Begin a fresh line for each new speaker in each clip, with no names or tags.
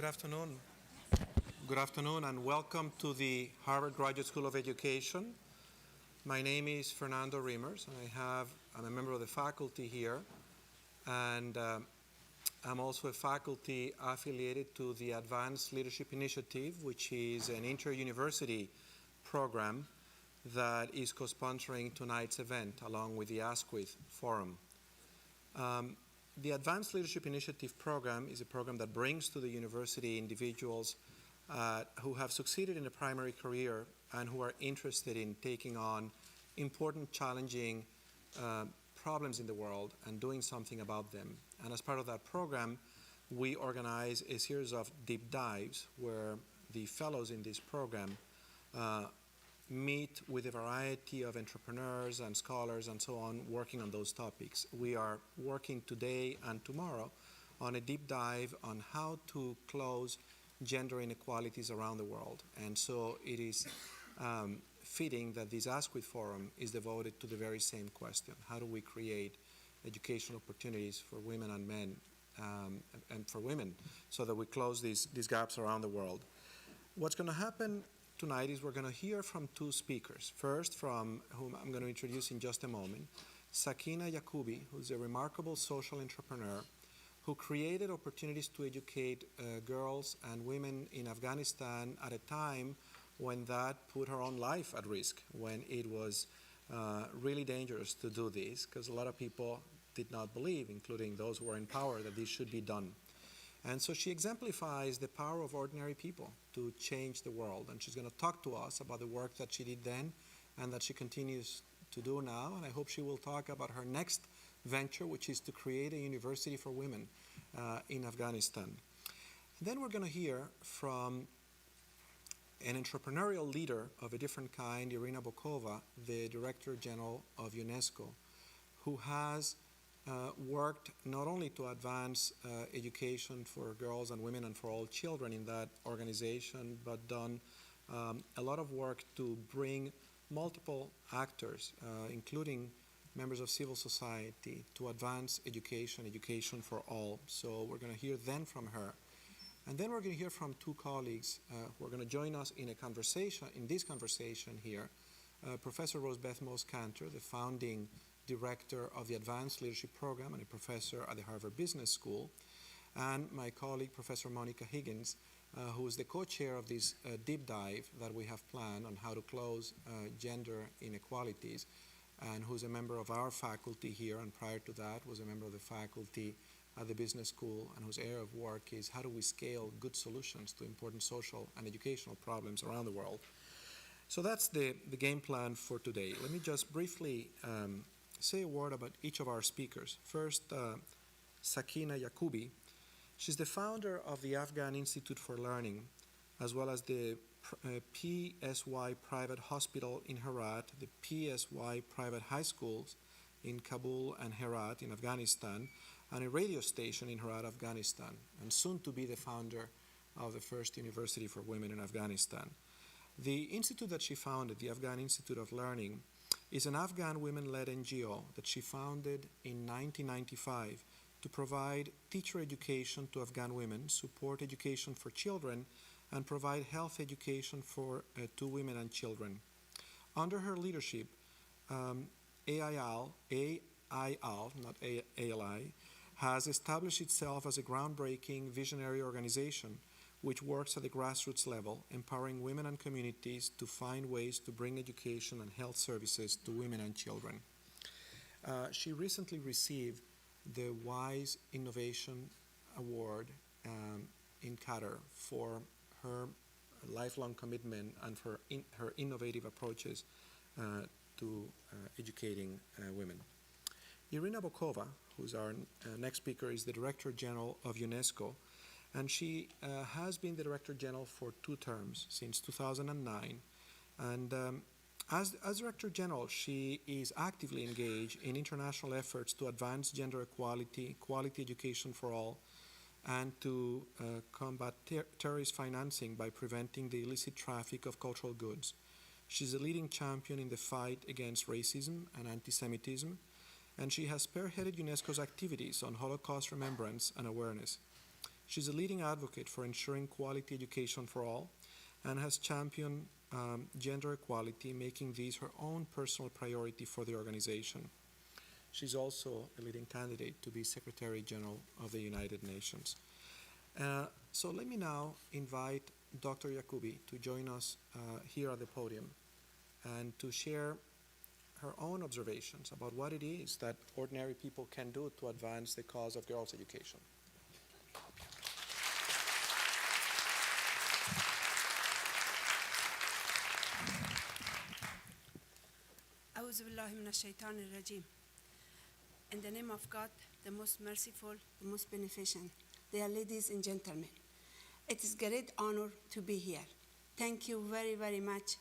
Good afternoon. Good afternoon and welcome to the Harvard Graduate School of Education. My name is Fernando Riemers and I'm a member of the faculty here, and I'm also a faculty affiliated to the Advanced Leadership Initiative, which is an inter-university program that is co-sponsoring tonight's event along with the ASQUID Forum. The Advanced Leadership Initiative program is a program that brings to the university individuals who have succeeded in a primary career and who are interested in taking on important, challenging problems in the world and doing something about them. And as part of that program, we organize a series of deep dives where the fellows in this program meet with a variety of entrepreneurs and scholars and so on working on those topics. We are working today and tomorrow on a deep dive on how to close gender inequalities around the world. And so it is fitting that this ASQUID Forum is devoted to the very same question. How do we create educational opportunities for women and men and for women so that we close these gaps around the world? What's going to happen tonight is we're going to hear from two speakers. First, from whom I'm going to introduce in just a moment, Sakena Yacoobi, who's a remarkable social entrepreneur who created opportunities to educate girls and women in Afghanistan at a time when that put her own life at risk, when it was really dangerous to do this, because a lot of people did not believe, including those who were in power, that this should be done. And so she exemplifies the power of ordinary people to change the world. And she's going to talk to us about the work that she did then and that she continues to do now. And I hope she will talk about her next venture, which is to create a university for women in Afghanistan. And then we're going to hear from an entrepreneurial leader of a different kind, Irina Bokova, the Director General of UNESCO, who has worked not only to advance education for girls and women and for all children in that organization, but done a lot of work to bring multiple actors, including members of civil society, to advance education for all. So we're going to hear then from her. And then we're going to hear from two colleagues who are going to join us in this conversation here. Professor Rosebeth Moss-Cantor, the founding director of the Advanced Leadership Program and a professor at the Harvard Business School, and my colleague, Professor Monica Higgins, who is the co-chair of this deep dive that we have planned on how to close gender inequalities, and who's a member of our faculty here, and prior to that was a member of the faculty at the business school, and whose area of work is how do we scale good solutions to important social and educational problems around the world. So that's the game plan for today. Let me just briefly say a word about each of our speakers. First, Sakena Yacoobi. She's the founder of the Afghan Institute for Learning, as well as the PSY Private Hospital in Herat, the PSY Private High Schools in Kabul and Herat in Afghanistan, and a radio station in Herat, Afghanistan, and soon to be the founder of the first university for women in Afghanistan. The institute that she founded, the Afghan Institute of Learning, is an Afghan women-led NGO that she founded in 1995 to provide teacher education to Afghan women, support education for children, and provide health education to women and children. Under her leadership, AIL, not ALI, has established itself as a groundbreaking visionary organization which works at the grassroots level, empowering women and communities to find ways to bring education and health services to women and children. She recently received the WISE Innovation Award in Qatar for her lifelong commitment and for her innovative approaches to educating women. Irina Bokova, who's our next speaker, is the Director General of UNESCO, and she has been the Director General for 2 terms since 2009. And as Director General, she is actively engaged in international efforts to advance gender equality, quality education for all, and to combat terrorist financing by preventing the illicit traffic of cultural goods. She's a leading champion in the fight against racism and anti-Semitism, and she has spearheaded UNESCO's activities on Holocaust remembrance and awareness. She's a leading advocate for ensuring quality education for all and has championed gender equality, making these her own personal priority for the organization. She's also a leading candidate to be Secretary General of the United Nations. So let me now invite Dr. Yacoobi to join us here at the podium and to share her own observations about what it is that ordinary people can do to advance the cause of girls' education.
أعوذ بالله من الشيطان الرجيم. In the name of God, the most merciful, the most beneficent, dear ladies and gentlemen, it is a great honor to be here. Thank you very, very much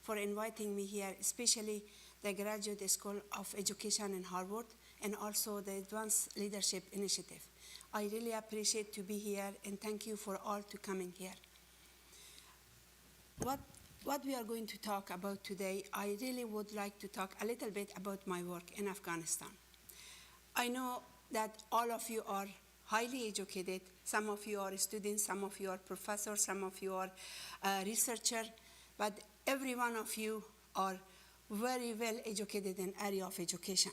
for inviting me here, especially the Graduate School of Education in Harvard and also the Advanced Leadership Initiative. I really appreciate to be here and thank you for all to coming here. What we are going to talk about today, I really would like to talk a little bit about my work in Afghanistan. I know that all of you are highly educated. Some of you are students, some of you are professors, some of you are researchers, but every one of you are very well educated in area of education.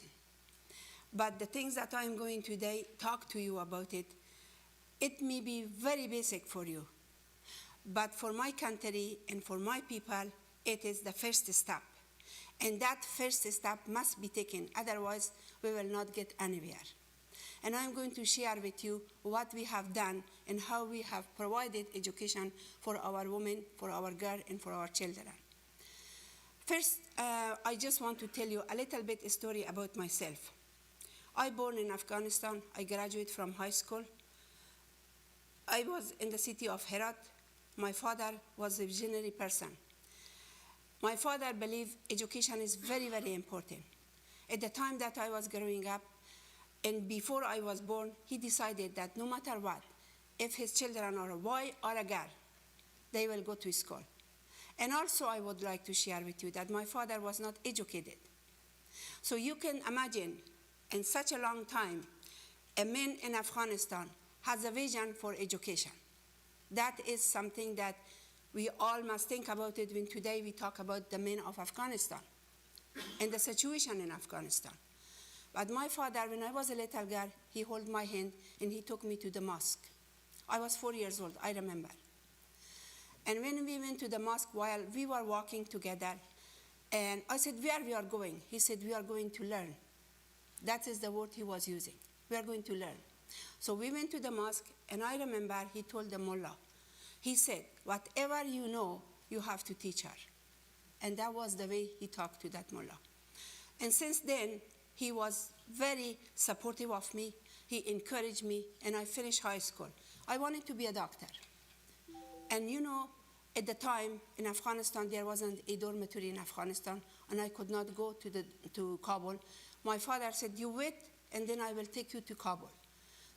But the things that I'm going to today talk to you about it may be very basic for you. But for my country and for my people, it is the first step. And that first step must be taken, otherwise we will not get anywhere. And I'm going to share with you what we have done and how we have provided education for our women, for our girls, and for our children. First, I just want to tell you a little bit a story about myself. I born in Afghanistan. I graduated from high school. I was in the city of Herat. My father was a visionary person. My father believed education is very, very important. At the time that I was growing up, and before I was born, he decided that no matter what, if his children are a boy or a girl, they will go to school. And also I would like to share with you that my father was not educated. So you can imagine, in such a long time, a man in Afghanistan has a vision for education. That is something that we all must think about it when today we talk about the men of Afghanistan and the situation in Afghanistan. But my father, when I was a little girl, he held my hand and he took me to the mosque. I was 4 years old, I remember. And when we went to the mosque, while we were walking together, and I said, where we are going? He said, we are going to learn. That is the word he was using. We are going to learn. So we went to the mosque, and I remember he told the mullah, he said, whatever you know, you have to teach her. And that was the way he talked to that mullah. And since then, he was very supportive of me. He encouraged me, and I finished high school. I wanted to be a doctor. And you know, at the time in Afghanistan, there wasn't a dormitory in Afghanistan, and I could not go to Kabul. My father said, you wait, and then I will take you to Kabul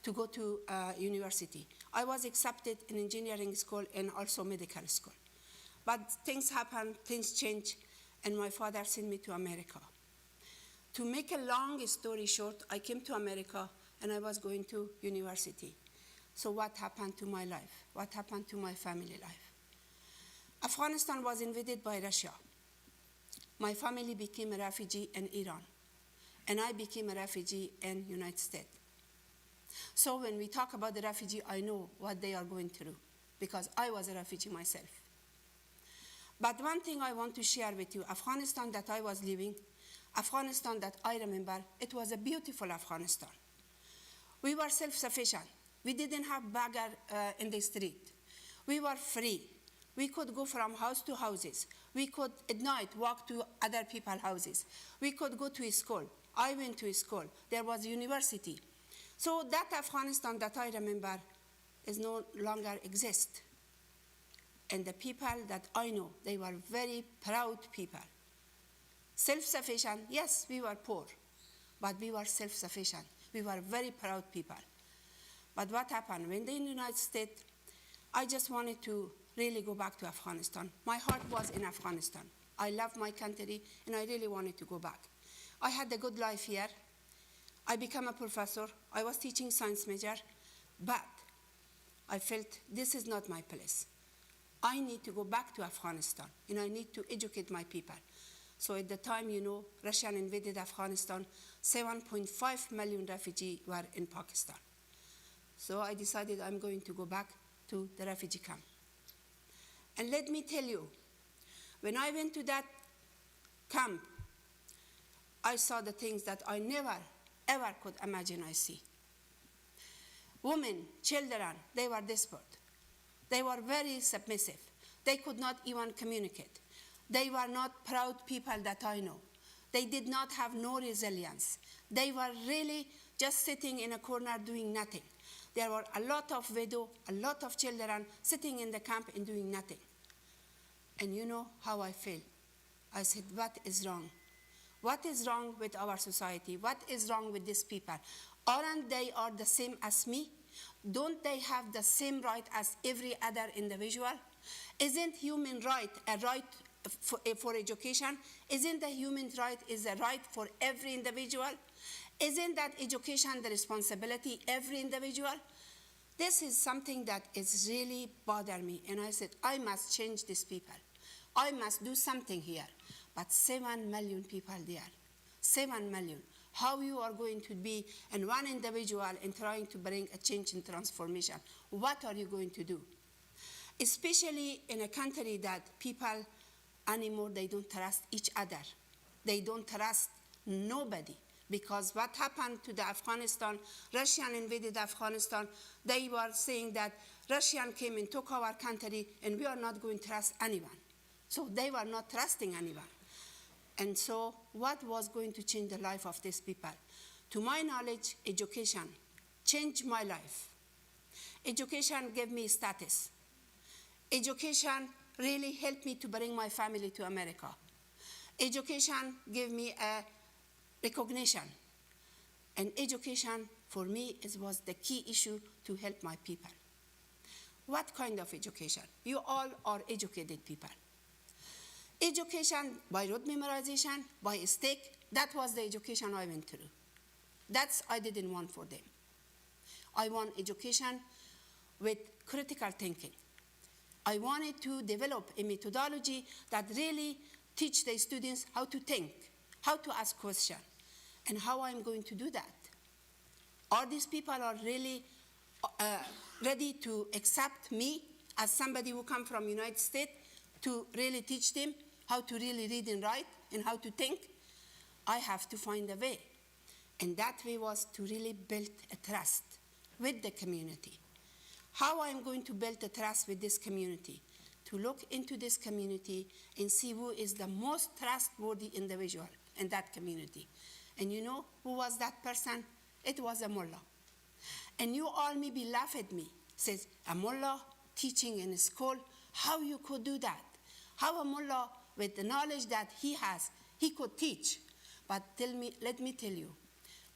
to go to university. I was accepted in engineering school and also medical school. But things happened, things changed, and my father sent me to America. To make a long story short, I came to America, and I was going to university. So what happened to my life? What happened to my family life? Afghanistan was invaded by Russia. My family became a refugee in Iran, and I became a refugee in the United States. So when we talk about the refugee, I know what they are going through, because I was a refugee myself. But one thing I want to share with you, Afghanistan that I was living, Afghanistan that I remember, it was a beautiful Afghanistan. We were self-sufficient. We didn't have beggar in the street. We were free. We could go from house to houses. We could, at night, walk to other people's houses. We could go to school. I went to school. There was a university. So that Afghanistan that I remember is no longer exist. And the people that I know, they were very proud people. Self-sufficient, yes, we were poor, but we were self-sufficient. We were very proud people. But what happened? When they in the United States, I just wanted to really go back to Afghanistan. My heart was in Afghanistan. I love my country, and I really wanted to go back. I had a good life here. I became a professor. I was teaching science major, but I felt this is not my place. I need to go back to Afghanistan, and I need to educate my people. So at the time, Russia invaded Afghanistan. 7.5 million refugees were in Pakistan. So I decided I'm going to go back to the refugee camp. And let me tell you, when I went to that camp, I saw the things that I never, ever could imagine I see. Women, children, they were desperate. They were very submissive. They could not even communicate. They were not proud people that I know. They did not have no resilience. They were really just sitting in a corner doing nothing. There were a lot of widows, a lot of children sitting in the camp and doing nothing. And you know how I feel. I said, what is wrong? What is wrong with our society? What is wrong with these people? Aren't they all the same as me? Don't they have the same right as every other individual? Isn't human right a right for education? Isn't the human right is a right for every individual? Isn't that education the responsibility every individual? This is something that is really bothering me. And I said, I must change these people. I must do something here. But 7 million people there, 7 million. How you are going to be in one individual and trying to bring a change and transformation? What are you going to do? Especially in a country that people anymore, they don't trust each other. They don't trust nobody. Because what happened to the Afghanistan, Russian invaded Afghanistan, they were saying that Russian came and took our country and we are not going to trust anyone. So they were not trusting anyone. And so what was going to change the life of these people? To my knowledge, education changed my life. Education gave me status. Education really helped me to bring my family to America. Education gave me a recognition. And education, for me, was the key issue to help my people. What kind of education? You all are educated people. Education by rote memorization, by stick, that was the education I went through. That's I didn't want for them. I want education with critical thinking. I wanted to develop a methodology that really teach the students how to think, how to ask questions, and how I'm going to do that. Are these people are really ready to accept me as somebody who come from the United States to really teach them how to really read and write and how to think? I have to find a way. And that way was to really build a trust with the community. How I'm going to build a trust with this community? To look into this community and see who is the most trustworthy individual in that community. And you know who was that person? It was a mullah. And you all maybe laugh at me. Says, a mullah teaching in a school, how you could do that? How a mullah with the knowledge that he has, he could teach. But let me tell you,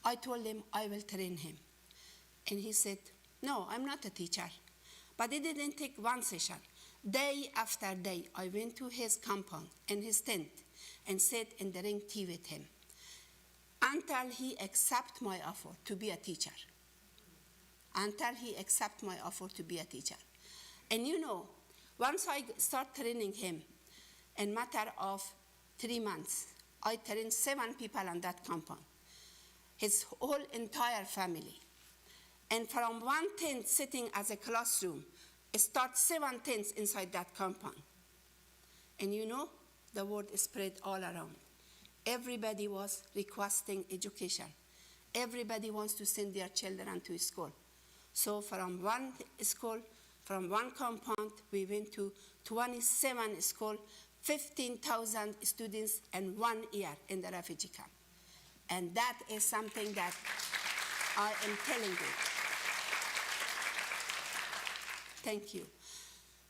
I told him I will train him. And he said, no, I'm not a teacher. But it didn't take one session. Day after day, I went to his compound and his tent and sat and drank tea with him until he accepted my offer to be a teacher. Until he accepted my offer to be a teacher. And you know, once I start training him, in matter of 3 months, I trained 7 people on that compound. His whole entire family. And from one tent sitting as a classroom, start 7 tents inside that compound. And you know, the word spread all around. Everybody was requesting education. Everybody wants to send their children to school. So from one school, from one compound, we went to 27 schools, 15,000 students in 1 year in the refugee camp. And that is something that I am telling you. Thank you.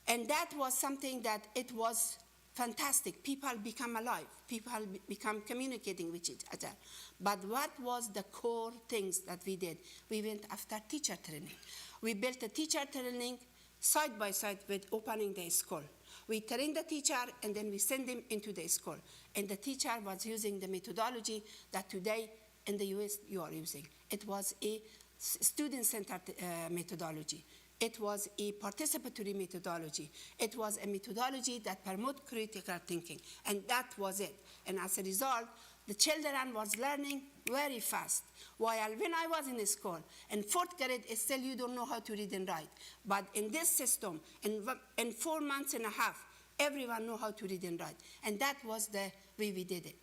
And that was something that it was fantastic. People become alive. People become communicating with each other. But what was the core things that we did? We went after teacher training. We built a teacher training side by side with opening the school. We trained the teacher and then we send them into the school. And the teacher was using the methodology that today in the US you are using. It was a student-centered methodology. It was a participatory methodology. It was a methodology that promoted critical thinking, and that was it. And as a result, the children was learning very fast. While when I was in school, in 4th grade, still you don't know how to read and write. But in this system, in 4 months and a half, everyone know how to read and write. And that was the way we did it.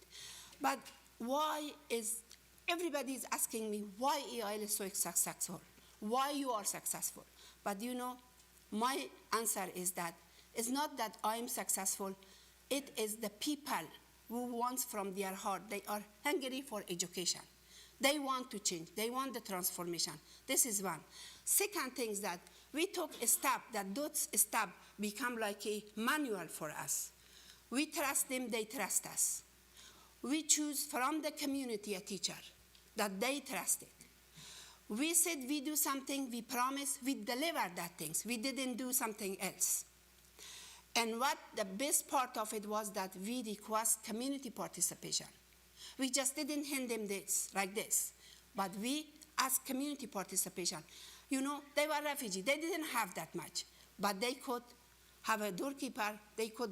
But why is, everybody is asking me, why EIL is so successful? Why you are successful? But you know, my answer is that it's not that I'm successful, it is the people who want from their heart. They are hungry for education. They want to change. They want the transformation. This is one. Second thing is that we took a step, that those steps become like a manual for us. We trust them, they trust us. We choose from the community a teacher that they trusted. We said we do something, we promise, we deliver that things. We didn't do something else. And what the best part of it was that we request community participation. We just didn't hand them this, like this, but we asked community participation. You know, they were refugees, they didn't have that much, but they could have a doorkeeper, they could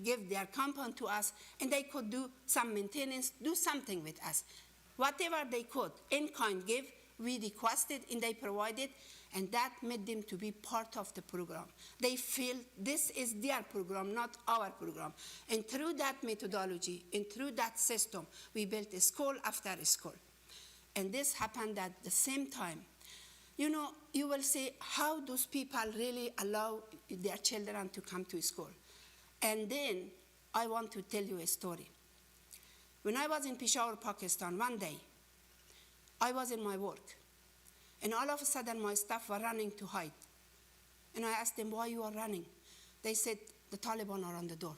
give their compound to us, and they could do some maintenance, do something with us. Whatever they could, in kind give, we requested and they provided, and that made them to be part of the program. They feel this is their program, not our program. And through that methodology and through that system, we built a school after a school. And this happened at the same time. You know, you will say, how those people really allow their children to come to school? And then I want to tell you a story. When I was in Peshawar, Pakistan, one day, I was in my work, and all of a sudden my staff were running to hide. And I asked them, why you are running? They said, the Taliban are on the door.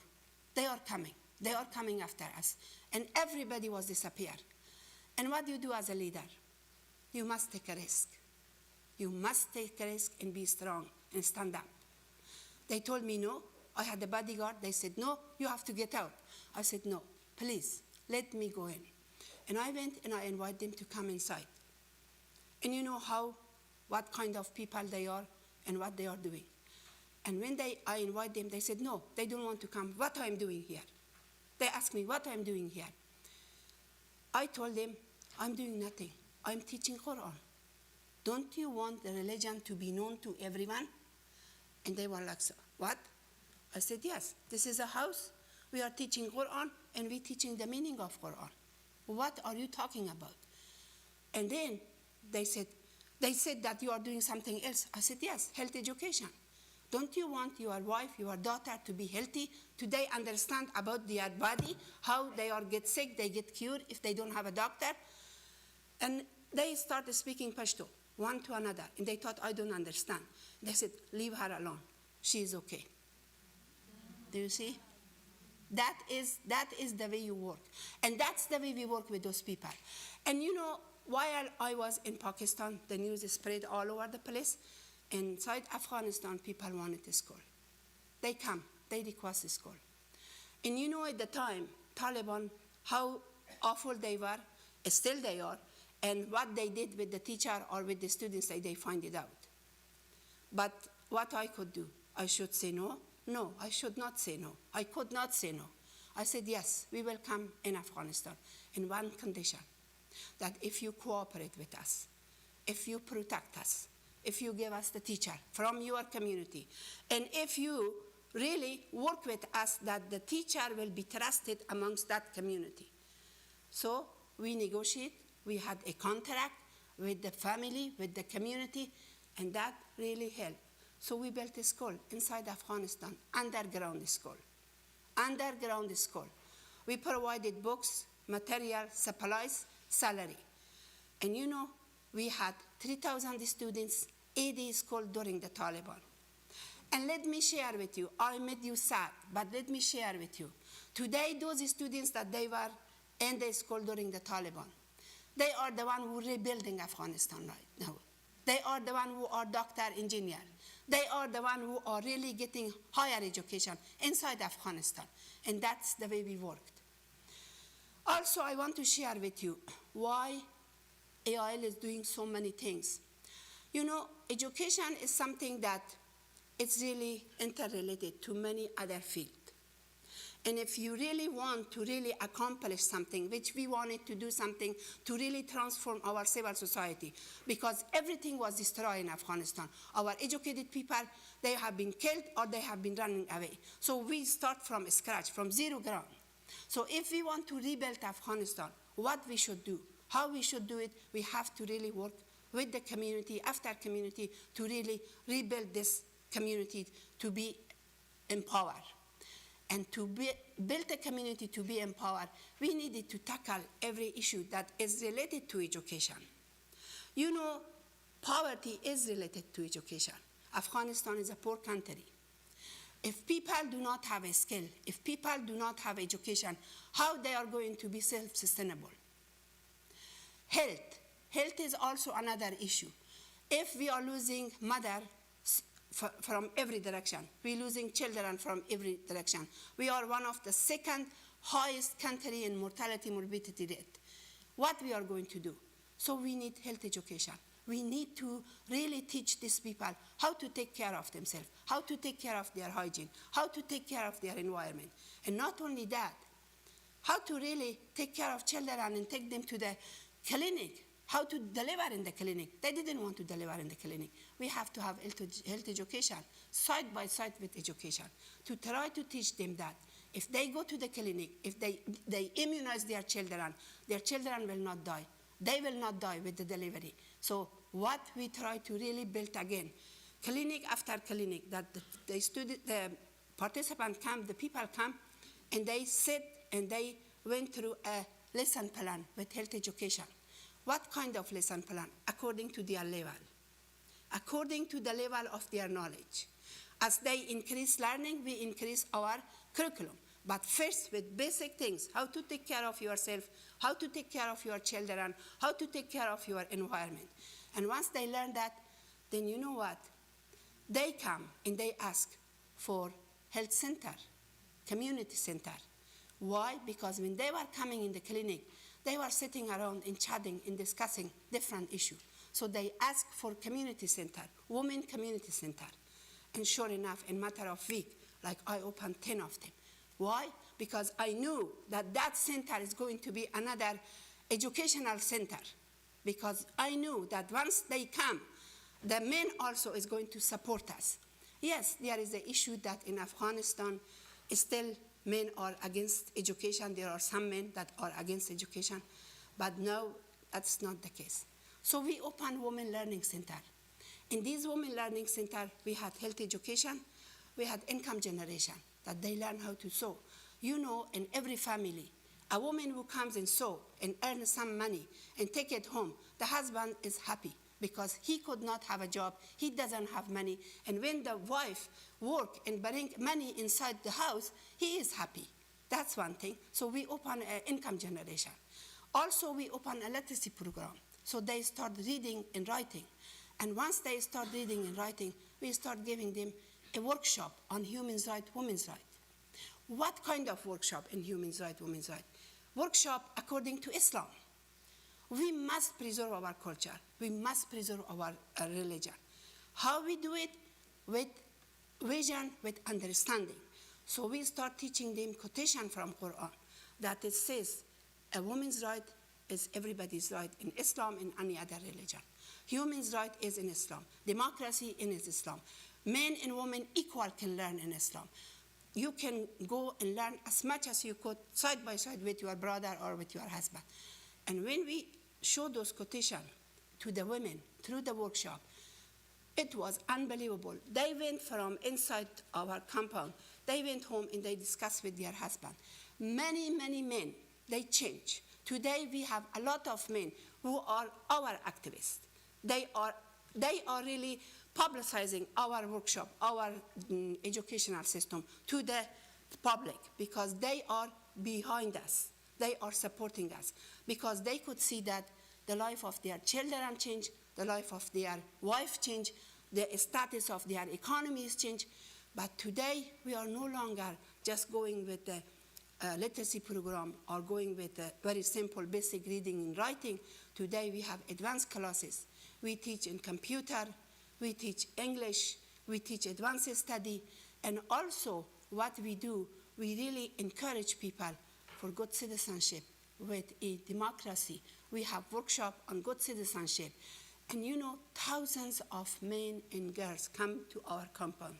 They are coming after us. And everybody was disappeared. And what do you do as a leader? You must take a risk. You must take a risk and be strong and stand up. They told me no. I had a bodyguard. They said, no, you have to get out. I said, no, please, let me go in. And I went and I invited them to come inside. And you know what kind of people they are and what they are doing. And when I invited them, they said, no, they don't want to come. What I'm doing here? They asked me what I'm doing here. I told them, I'm doing nothing. I'm teaching Quran. Don't you want the religion to be known to everyone? And they were like, what? I said, yes, this is a house. We are teaching Quran and we're teaching the meaning of Quran. What are you talking about? And then they said that you are doing something else. I said, yes, health education. Don't you want your wife, your daughter to be healthy? Do they understand about their body, how they get sick, they get cured if they don't have a doctor? And they started speaking Pashto, one to another, and they thought, I don't understand. They said, leave her alone. She is okay. Do you see? That is the way you work. And that's the way we work with those people. And you know, while I was in Pakistan, the news spread all over the place. Inside Afghanistan, people wanted a school. They come, they request a school. And you know at the time, Taliban, how awful they were, still they are, and what they did with the teacher or with the students, they find it out. But what I could do, I should say no. No, I should not say no. I could not say no. I said, yes, we will come in Afghanistan in one condition, that if you cooperate with us, if you protect us, if you give us the teacher from your community, and if you really work with us, that the teacher will be trusted amongst that community. So we negotiate, we had a contract with the family, with the community, and that really helped. So we built a school inside Afghanistan, underground school. Underground school. We provided books, material, supplies, salary. And you know, we had 3,000 students, 80 school during the Taliban. And let me share with you, I made you sad, but let me share with you. Today, those students that they were in the school during the Taliban, they are the ones who are rebuilding Afghanistan right now. They are the ones who are doctor, engineer. They are the ones who are really getting higher education inside Afghanistan. And that's the way we worked. Also, I want to share with you why AIL is doing so many things. You know, education is something that it's really interrelated to many other fields. And if you really want to really accomplish something, which we wanted to do something to really transform our civil society, because everything was destroyed in Afghanistan. Our educated people, they have been killed or they have been running away. So we start from scratch, from zero ground. So if we want to rebuild Afghanistan, what we should do, how we should do it, we have to really work with the community, after community, to really rebuild this community to be empowered. And to build a community to be empowered, we needed to tackle every issue that is related to education. You know, poverty is related to education. Afghanistan is a poor country. If people do not have a skill, if people do not have education, how they are going to be self-sustainable? Health is also another issue. If we are losing mothers from every direction, we're losing children from every direction. We are one of the second highest country in mortality morbidity rate. What we are going to do? So we need health education. We need to really teach these people how to take care of themselves, how to take care of their hygiene, how to take care of their environment. And not only that, how to really take care of children and take them to the clinic, how to deliver in the clinic. They didn't want to deliver in the clinic. We have to have health education, side by side with education, to try to teach them that if they go to the clinic, if they immunize their children will not die. They will not die with the delivery. So what we try to really build again, clinic after clinic, that the participants come, the people come, and they sit and they went through a lesson plan with health education. What kind of lesson plan? According to their level, according to the level of their knowledge. As they increase learning, we increase our curriculum. But first with basic things, how to take care of yourself, how to take care of your children, how to take care of your environment. And once they learn that, then you know what? They come and they ask for health center, community center. Why? Because when they were coming in the clinic, they were sitting around and chatting and discussing different issues. So they asked for community center, women community center. And sure enough, in a matter of week, like I opened 10 of them. Why? Because I knew that that center is going to be another educational center. Because I knew that once they come, the men also is going to support us. Yes, there is an issue that in Afghanistan, still men are against education. There are some men that are against education, but no, that's not the case. So we opened Women Learning Center. In these Women Learning Center, we had health education, we had income generation, that they learn how to sew. You know, in every family, a woman who comes and sew and earns some money and take it home, the husband is happy because he could not have a job, he doesn't have money, and when the wife work and bring money inside the house, he is happy. That's one thing. So we open income generation. Also, we open a literacy program. So they start reading and writing. And once they start reading and writing, we start giving them a workshop on human rights, women's rights. What kind of workshop in human rights, women's rights? Workshop according to Islam. We must preserve our culture. We must preserve our religion. How we do it? With vision, with understanding. So we start teaching them quotation from Quran that it says a woman's right is everybody's right in Islam and any other religion. Human's right is in Islam. Democracy is Islam. Men and women equal can learn in Islam. You can go and learn as much as you could side by side with your brother or with your husband. And when we show those quotations to the women through the workshop, it was unbelievable. They went from inside our compound, they went home and they discussed with their husband. Many, many men, they change. Today we have a lot of men who are our activists. They are really publicizing our workshop, our educational system to the public because they are behind us. They are supporting us because they could see that the life of their children change, the life of their wife change, the status of their economies change. But today we are no longer just going with the literacy program or going with a very simple basic reading and writing. Today we have advanced classes. we teach in computer, we teach English, we teach advanced study, and also what we do, we really encourage people for good citizenship with a democracy. We have workshop on good citizenship. And you know, thousands of men and girls come to our compound.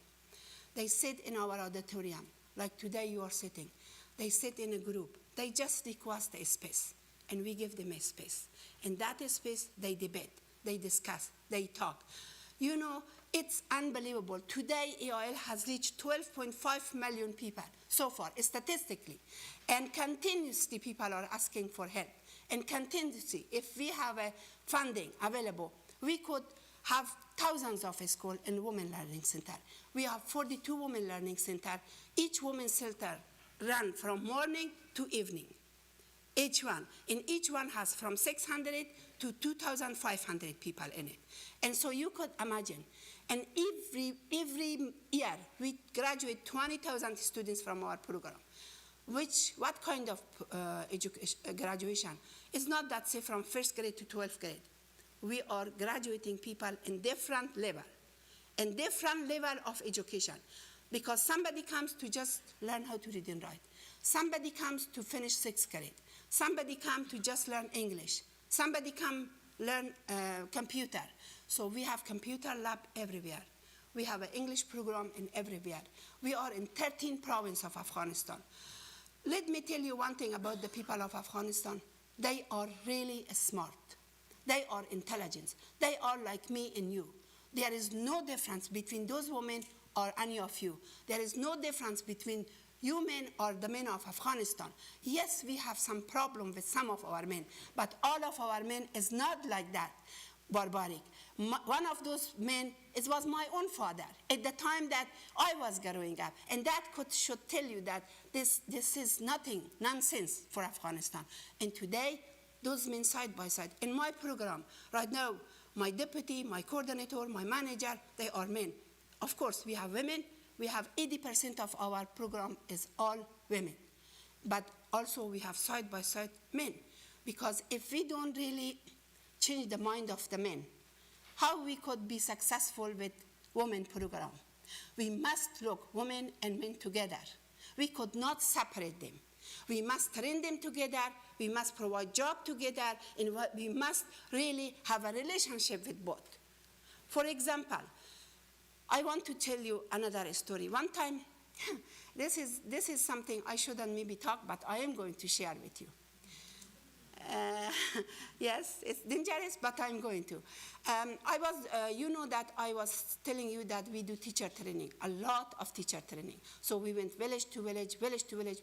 They sit in our auditorium, like today you are sitting. They sit in a group. They just request a space, and we give them a space. In that space, they debate, they discuss, they talk. You know, it's unbelievable. Today, EOL has reached 12.5 million people so far, statistically. And continuously, people are asking for help. And continuously, if we have a funding available, we could have thousands of schools and women learning center. We have 42 women learning center. Each women's center run from morning to evening. Each one. And each one has from 600 to 2,500 people in it. And so you could imagine. And every year, we graduate 20,000 students from our program. What kind of graduation? It's not that, say, from first grade to 12th grade. We are graduating people in different level of education. Because somebody comes to just learn how to read and write. Somebody comes to finish 6th grade. Somebody comes to just learn English. Somebody come learn computer. So we have computer lab everywhere. We have an English program in everywhere. We are in 13 provinces of Afghanistan. Let me tell you one thing about the people of Afghanistan. They are really smart. They are intelligent. They are like me and you. There is no difference between those women or any of you. There is no difference between you men or the men of Afghanistan. Yes, we have some problem with some of our men, but all of our men is not like that, barbaric. One of those men, it was my own father at the time that I was growing up. And that should tell you that this is nothing, nonsense for Afghanistan. And today, those men side by side. In my program, right now, my deputy, my coordinator, my manager, they are men. Of course, we have women. We have 80% of our program is all women. But also we have side by side men. Because if we don't really change the mind of the men, how we could be successful with women program? We must look women and men together. We could not separate them. We must train them together. We must provide job together. And we must really have a relationship with both. For example, I want to tell you another story. One time, this is something I shouldn't maybe talk, but I am going to share with you. Yes, it's dangerous, but I'm going to. You know that I was telling you that we do teacher training, a lot of teacher training. So we went village to village,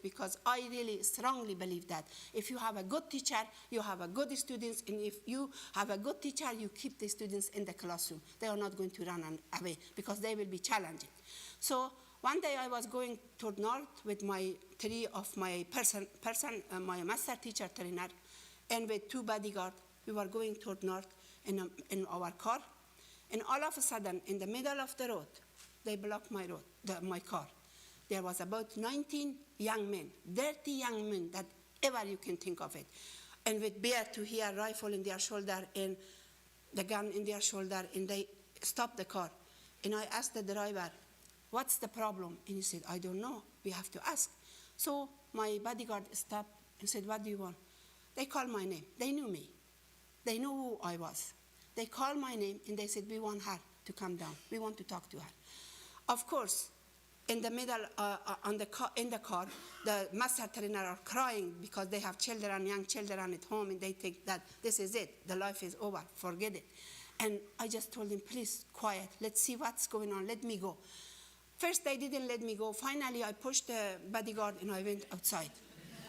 because I really strongly believe that if you have a good teacher, you have a good students, and if you have a good teacher, you keep the students in the classroom. They are not going to run away, because they will be challenging. So one day I was going toward north with my my master teacher trainer, and with 2 bodyguards. We were going toward north in our car, and all of a sudden, in the middle of the road, they blocked my car. There was about 19 young men, dirty young men, that ever you can think of it, and with bear to here, rifle in their shoulder, and the gun in their shoulder, and they stopped the car. And I asked the driver, "What's the problem?" And he said, "I don't know. We have to ask." So my bodyguard stopped and said, "What do you want?" They called my name. They knew me. They knew who I was. They called my name, and they said, "We want her to come down. We want to talk to her." Of course, in the middle, in the car, the master trainer are crying because they have children, young children at home, and they think that this is it. The life is over. Forget it. And I just told them, "Please, quiet. Let's see what's going on. Let me go." First, they didn't let me go. Finally, I pushed the bodyguard, and I went outside.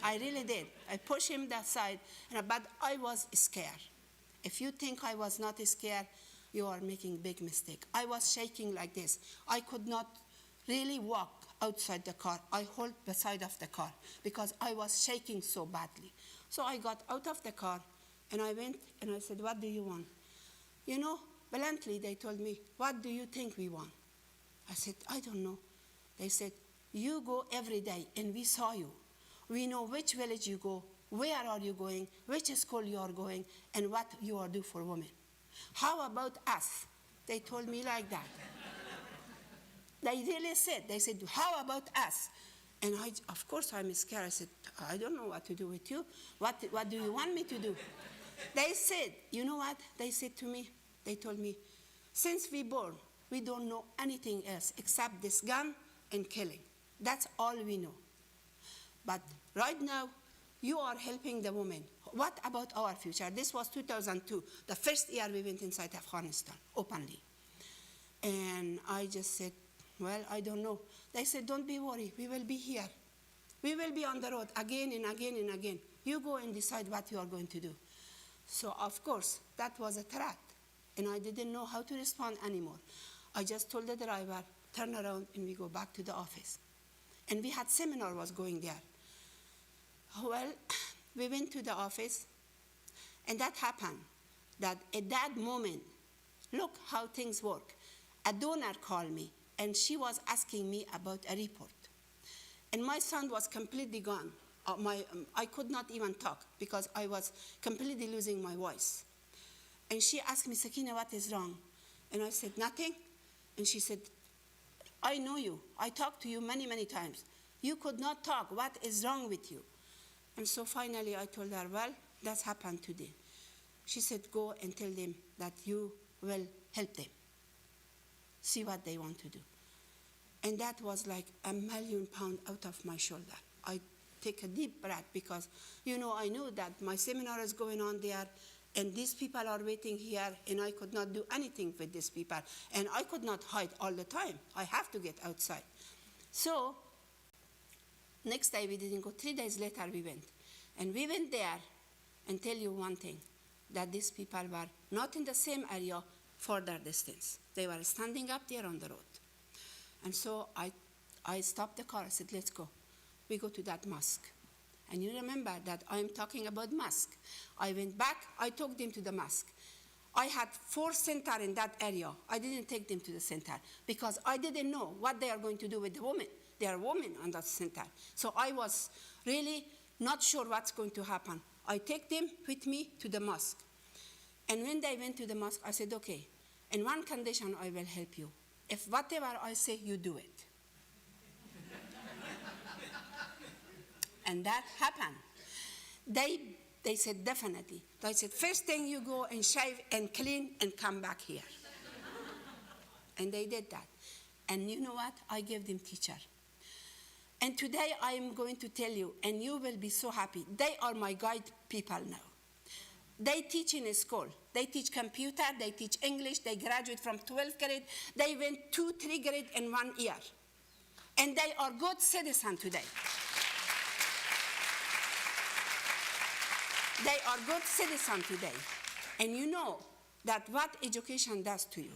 I really did. I pushed him that side, but I was scared. If you think I was not scared, you are making a big mistake. I was shaking like this. I could not really walk outside the car. I held the side of the car because I was shaking so badly. So I got out of the car, and I went, and I said, "What do you want?" You know, bluntly, they told me, "What do you think we want?" I said, "I don't know." They said, "You go every day, and we saw you. We know which village you go, where are you going, which school you are going, and what you are doing for women. How about us? They told me like that. They really said, how about us? And of course, I'm scared. I said, I don't know what to do with you. What do you want me to do? They said, you know what? They said to me, they told me, since we born, we don't know anything else except this gun and killing. That's all we know. But right now, you are helping the women. What about our future? This was 2002, the first year we went inside Afghanistan, openly. And I just said, well, I don't know. They said, don't be worried, we will be here. We will be on the road again and again and again. You go and decide what you are going to do. So, of course, that was a threat. And I didn't know how to respond anymore. I just told the driver, turn around and we go back to the office. And we had seminar was going there. Well, we went to the office, and that happened, that at that moment, look how things work. A donor called me, and she was asking me about a report. And my sound was completely gone. I could not even talk because I was completely losing my voice. And she asked me, Sakena, what is wrong? And I said, nothing. And she said, I know you. I talked to you many, many times. You could not talk. What is wrong with you? And so finally I told her, well, that's happened today. She said, go and tell them that you will help them. See what they want to do. And that was like £1,000,000 out of my shoulder. I take a deep breath because, I knew that my seminar is going on there and these people are waiting here and I could not do anything with these people. And I could not hide all the time. I have to get outside. So next day we didn't go. 3 days later we went. And we went there and tell you one thing, that these people were not in the same area, further distance. They were standing up there on the road. And so I stopped the car. I said, let's go. We go to that mosque. And you remember that I'm talking about mosque. I went back. I took them to the mosque. I had 4 centers in that area. I didn't take them to the center because I didn't know what they are going to do with the women. There are women on that center. So I was really not sure what's going to happen. I take them with me to the mosque. And when they went to the mosque, I said, okay, in one condition I will help you. If whatever I say, you do it. And that happened. They said, definitely. They said, first thing you go and shave and clean and come back here. And they did that. And you know what? I gave them teacher. And today I am going to tell you, and you will be so happy. They are my guide people now. They teach in a school. They teach computer, they teach English, they graduate from 12th grade. They went 2-3 grades in 1 year. And they are good citizens today. They are good citizens today. And you know that what education does to you.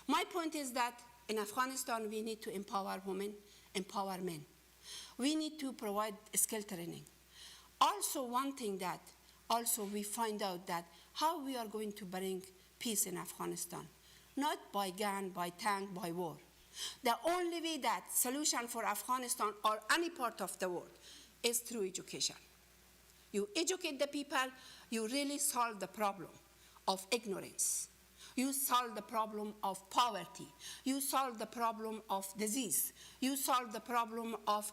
My point is that in Afghanistan, we need to empower women, empower men. We need to provide skill training. Also, one thing that we find out that how we are going to bring peace in Afghanistan, not by gun, by tank, by war. The only way that solution for Afghanistan or any part of the world is through education. You educate the people, you really solve the problem of ignorance. You solve the problem of poverty. You solve the problem of disease. You solve the problem of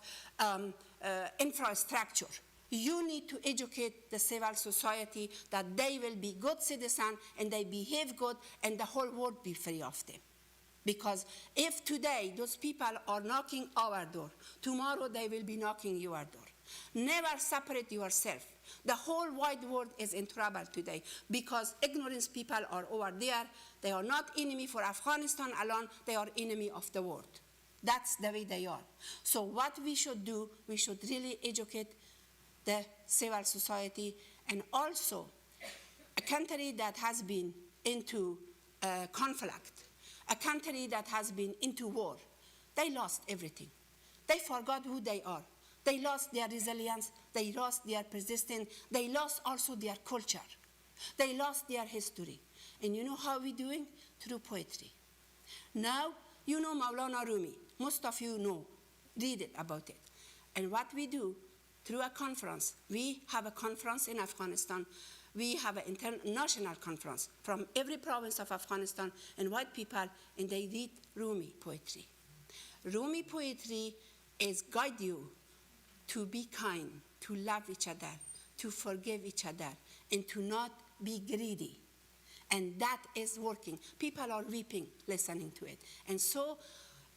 infrastructure. You need to educate the civil society that they will be good citizens and they behave good and the whole world be free of them. Because if today those people are knocking our door, tomorrow they will be knocking your door. Never separate yourself. The whole wide world is in trouble today because ignorant people are over there. They are not enemy for Afghanistan alone. They are enemy of the world. That's the way they are. So what we should do, we should really educate the civil society, and also a country that has been into conflict, a country that has been into war, they lost everything. They forgot who they are. They lost their resilience, they lost their persistence, they lost also their culture. They lost their history. And you know how we're doing? Through poetry. Now, you know Maulana Rumi. Most of you know, read it about it. And what we do, through a conference, we have a conference in Afghanistan We have an international conference from every province of Afghanistan, and white people, and they read Rumi poetry. Rumi poetry is guide you to be kind, to love each other, to forgive each other, and to not be greedy. And that is working. People are weeping listening to it. And so,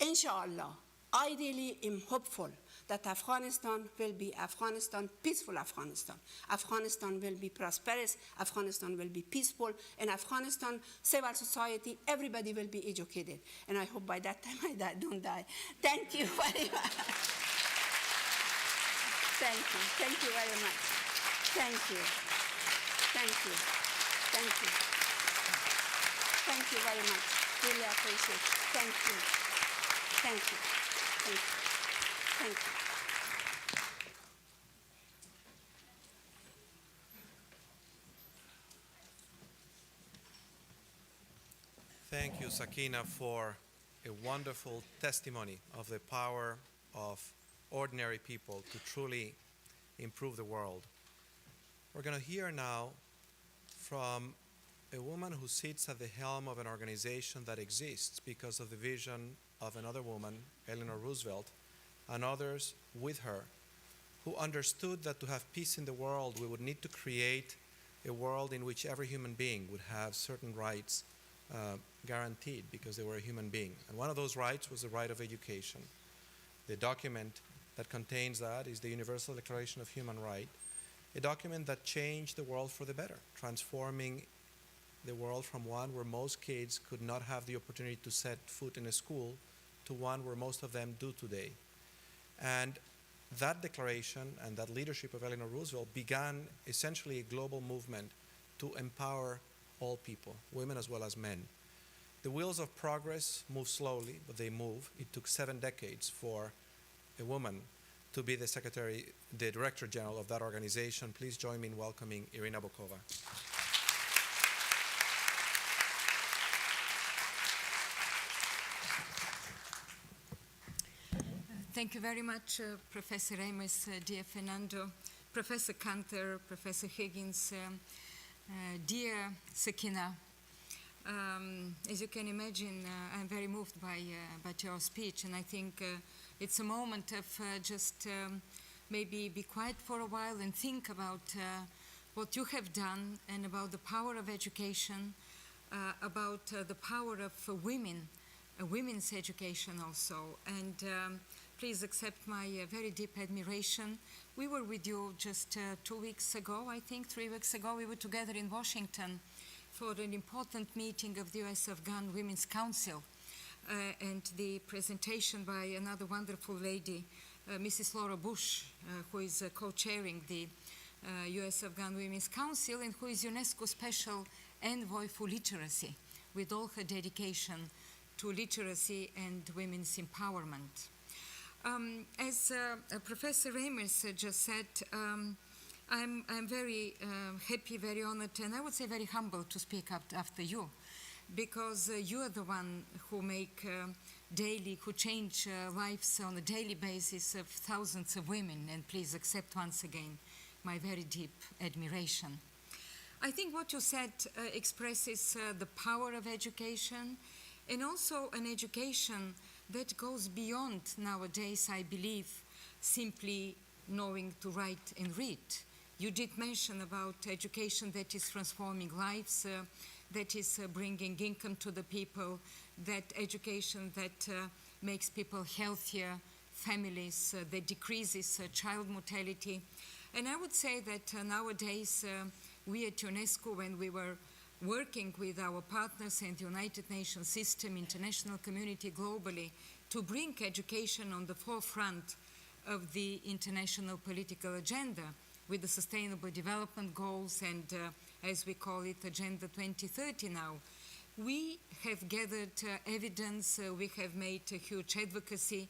inshallah, I really am hopeful that Afghanistan will be Afghanistan, peaceful Afghanistan. Afghanistan will be prosperous, Afghanistan will be peaceful, and Afghanistan, civil society, everybody will be educated. And I hope by that time I don't die. Thank you very much. Thank you very much. Thank you. Thank you. Thank you. Thank you very much. Really appreciate it. Thank you. Thank you. Thank you. Thank you.
Thank you, Sakena, for a wonderful testimony of the power of ordinary people to truly improve the world. We're going to hear now from a woman who sits at the helm of an organization that exists because of the vision of another woman, Eleanor Roosevelt, and others with her, who understood that to have peace in the world, we would need to create a world in which every human being would have certain rights guaranteed because they were a human being. And one of those rights was the right of education. The document that contains that is the Universal Declaration of Human Rights, a document that changed the world for the better, transforming the world from one where most kids could not have the opportunity to set foot in a school to one where most of them do today. And that declaration and that leadership of Eleanor Roosevelt began essentially a global movement to empower all people, women as well as men. The wheels of progress move slowly, but they move. It took 7 decades for a woman to be the Director General of that organization. Please join me in welcoming Irina Bokova.
Thank you very much, Professor Amos, dear Fernando, Professor Cantor, Professor Higgins, dear Sakena. As you can imagine, I'm very moved by your speech, and I think it's a moment of just maybe be quiet for a while and think about what you have done and about the power of education, about the power of women, women's education also. And please accept my very deep admiration. We were with you just 2 weeks ago, I think, 3 weeks ago. We were together in Washington for an important meeting of the U.S.-Afghan Women's Council and the presentation by another wonderful lady, Mrs. Laura Bush, who is co-chairing the U.S.-Afghan Women's Council and who is UNESCO Special Envoy for Literacy, with all her dedication to literacy and women's empowerment. As Professor Amos just said, I'm very happy, very honored, and I would say very humble to speak up after you, because you are the one who make daily, who change lives on a daily basis of thousands of women, and please accept once again my very deep admiration. I think what you said expresses the power of education, and also an education that goes beyond nowadays, I believe, simply knowing to write and read. You did mention about education that is transforming lives, that is bringing income to the people, that education that makes people healthier, families, that decreases child mortality. And I would say that nowadays, we at UNESCO, when we were working with our partners and the United Nations system, international community globally, to bring education on the forefront of the international political agenda with the Sustainable Development Goals and, as we call it, Agenda 2030 now. We have gathered evidence, we have made a huge advocacy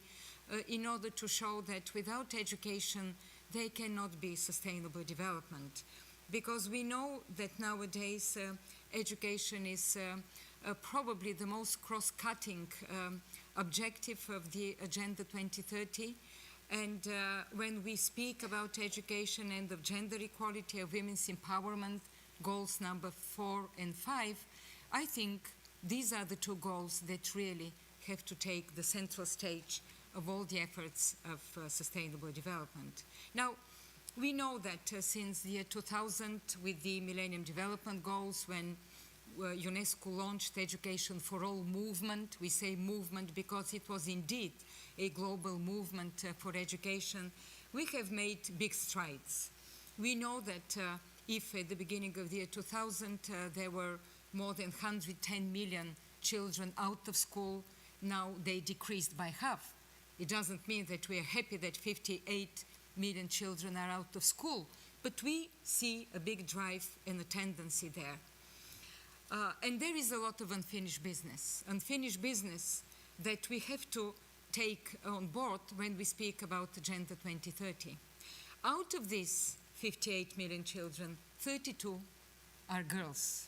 in order to show that without education, there cannot be sustainable development. Because we know that nowadays education is probably the most cross-cutting objective of the Agenda 2030. And when we speak about education and of gender equality, of women's empowerment, goals number 4 and 5, I think these are the two goals that really have to take the central stage of all the efforts of sustainable development. Now, we know that since the year 2000, with the Millennium Development Goals, when UNESCO launched Education for All movement, we say movement because it was indeed a global movement for education, we have made big strides. We know that if at the beginning of the year 2000 there were more than 110 million children out of school, now they decreased by half. It doesn't mean that we are happy that 58 million children are out of school, but we see a big drive and a tendency there. And there is a lot of unfinished business that we have to take on board when we speak about Agenda 2030. Out of these 58 million children, 32 are girls.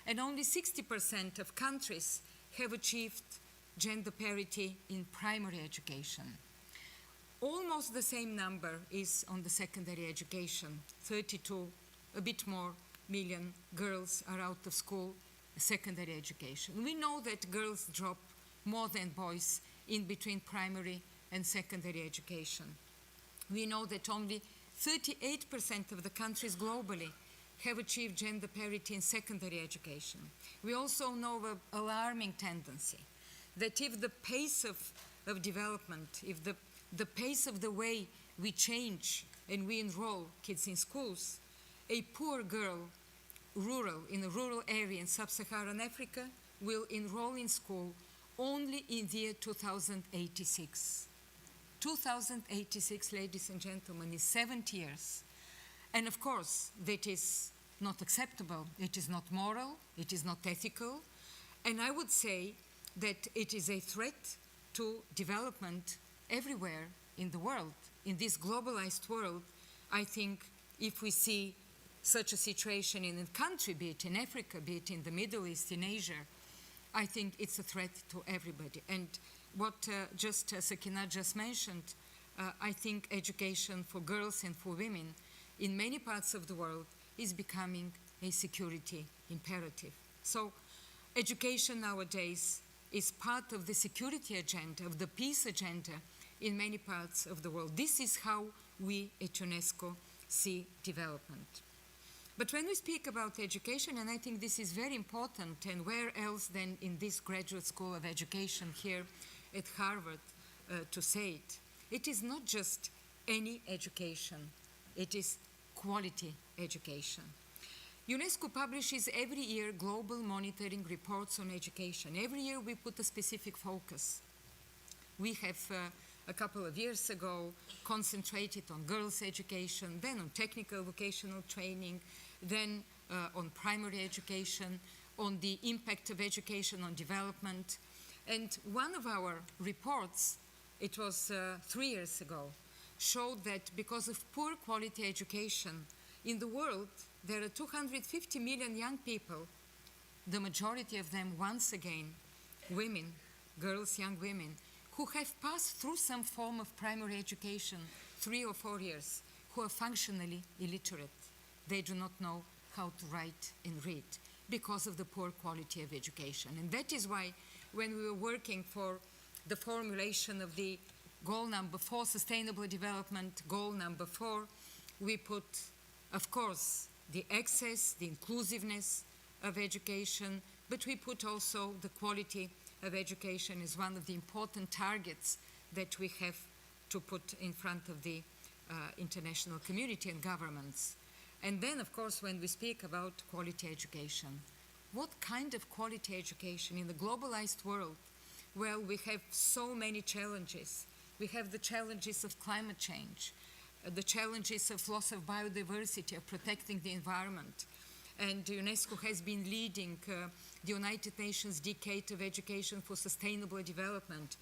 And only 60% of countries have achieved gender parity in primary education. Almost the same number is on the secondary education. 32, a bit more, million girls are out of school, secondary education. We know that girls drop more than boys in between primary and secondary education. We know that only 38% of the countries globally have achieved gender parity in secondary education. We also know of an alarming tendency that if the pace of development, if the pace of the way we change and we enroll kids in schools, a poor girl in a rural area in sub-Saharan Africa will enroll in school only in the year 2086. 2086, ladies and gentlemen, is 70 years. And of course, that is not acceptable. It is not moral. It is not ethical. And I would say that it is a threat to development everywhere in the world. In this globalized world, I think if we see such a situation in a country, be it in Africa, be it in the Middle East, in Asia, I think it's a threat to everybody. And what Sakena just mentioned, I think education for girls and for women in many parts of the world is becoming a security imperative. So education nowadays is part of the security agenda, of the peace agenda in many parts of the world. This is how we at UNESCO see development. But when we speak about education, and I think this is very important, and where else than in this graduate school of education here at Harvard to say it, it is not just any education, it is quality education. UNESCO publishes every year global monitoring reports on education. Every year we put a specific focus. We have a couple of years ago concentrated on girls' education, then on technical vocational training, then on primary education, on the impact of education on development. And one of our reports, it was 3 years ago, showed that because of poor quality education in the world, there are 250 million young people, the majority of them, once again, women, girls, young women, who have passed through some form of primary education 3 or 4 years, who are functionally illiterate. They do not know how to write and read because of the poor quality of education. And that is why when we were working for the formulation of the goal number 4, sustainable development, goal number 4, we put, of course, the access, the inclusiveness of education, but we put also the quality of education as one of the important targets that we have to put in front of the international community and governments. And then, of course, when we speak about quality education, what kind of quality education in the globalized world? Well, we have so many challenges. We have the challenges of climate change, the challenges of loss of biodiversity, of protecting the environment. And UNESCO has been leading the United Nations Decade of Education for Sustainable Development.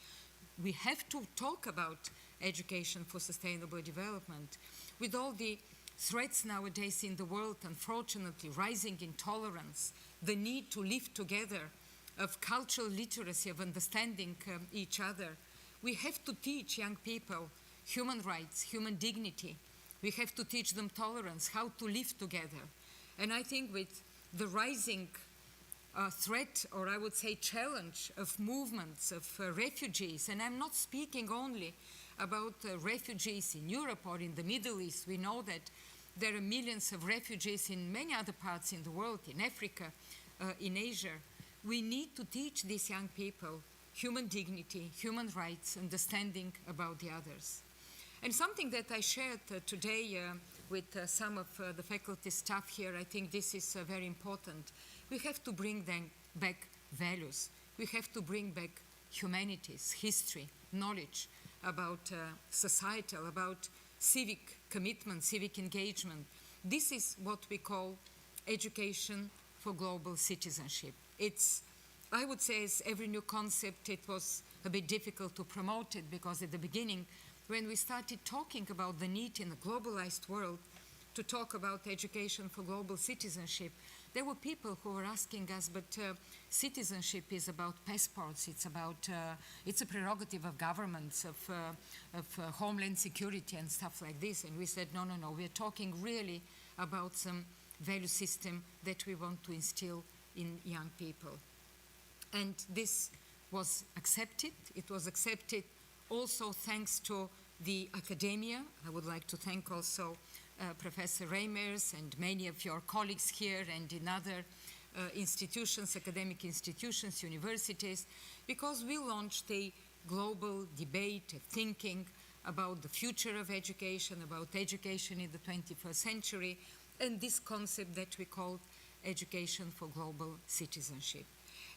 We have to talk about education for sustainable development. With all the threats nowadays in the world, unfortunately, rising intolerance, the need to live together, of cultural literacy, of understanding each other, we have to teach young people human rights, human dignity. We have to teach them tolerance, how to live together. And I think with the rising threat, or I would say challenge, of movements of refugees, and I'm not speaking only about refugees in Europe or in the Middle East. We know that there are millions of refugees in many other parts in the world, in Africa, in Asia. We need to teach these young people human dignity, human rights, understanding about the others. And something that I shared today with some of the faculty staff here, I think this is very important. We have to bring them back values. We have to bring back humanities, history, knowledge about societal, about civic commitment, civic engagement. This is what we call education for global citizenship. It's, I would say, as every new concept, it was a bit difficult to promote it, because at the beginning, when we started talking about the need in a globalized world to talk about education for global citizenship, there were people who were asking us, but citizenship is about passports, it's about, it's a prerogative of governments, of homeland security and stuff like this. And we said, no, no, no, we're talking really about some value system that we want to instill in young people. And this was accepted. It was accepted also thanks to the academia. I would like to thank also Professor Reimers and many of your colleagues here and in other institutions, academic institutions, universities, because we launched a global debate, a thinking about the future of education, about education in the 21st century, and this concept that we called education for global citizenship.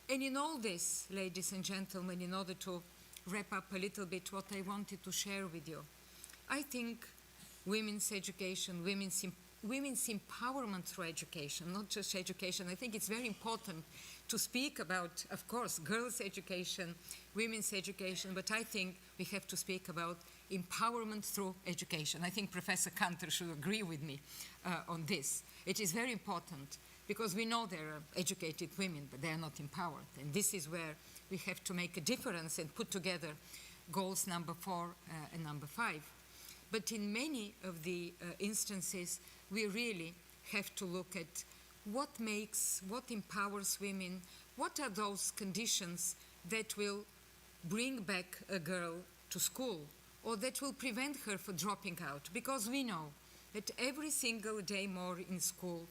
And in all this, ladies and gentlemen, in order to wrap up a little bit what I wanted to share with you, I think women's education, women's empowerment through education, not just education. I think it's very important to speak about, of course, girls' education, women's education, but I think we have to speak about empowerment through education. I think Professor Kanter should agree with me on this. It is very important, because we know there are educated women, but they are not empowered. And this is where we have to make a difference and put together goals number 4 and number 5. But in many of the instances, we really have to look at what empowers women, what are those conditions that will bring back a girl to school, or that will prevent her from dropping out. Because we know that every single day more in school,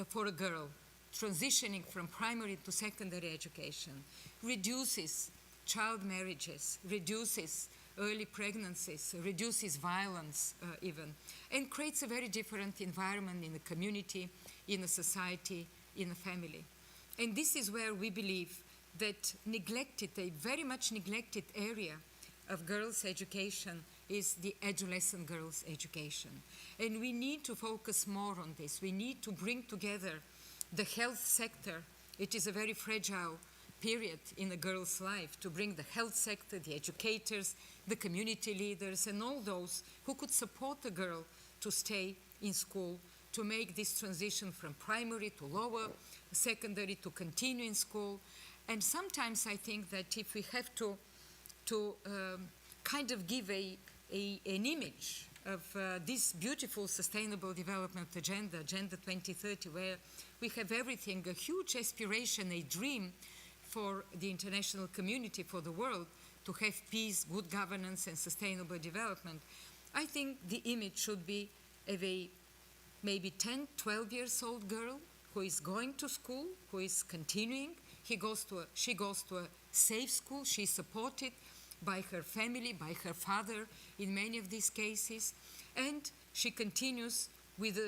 for a girl, transitioning from primary to secondary education, reduces child marriages, reduces early pregnancies, reduces violence even, and creates a very different environment in the community, in a society, in a family. And this is where we believe that neglected, a very much neglected area of girls' education is the adolescent girls' education. And we need to focus more on this. We need to bring together the health sector. It is a very fragile period in a girl's life, to bring the health sector, the educators, the community leaders, and all those who could support a girl to stay in school, to make this transition from primary to lower secondary, to continue in school. And sometimes I think that if we have to kind of give an image of this beautiful sustainable development agenda, Agenda 2030, where we have everything, a huge aspiration, a dream for the international community, for the world, to have peace, good governance, and sustainable development. I think the image should be of a maybe 10, 12 years old girl who is going to school, who is continuing. She goes to a safe school. She's supported by her family, by her father in many of these cases. And she continues with,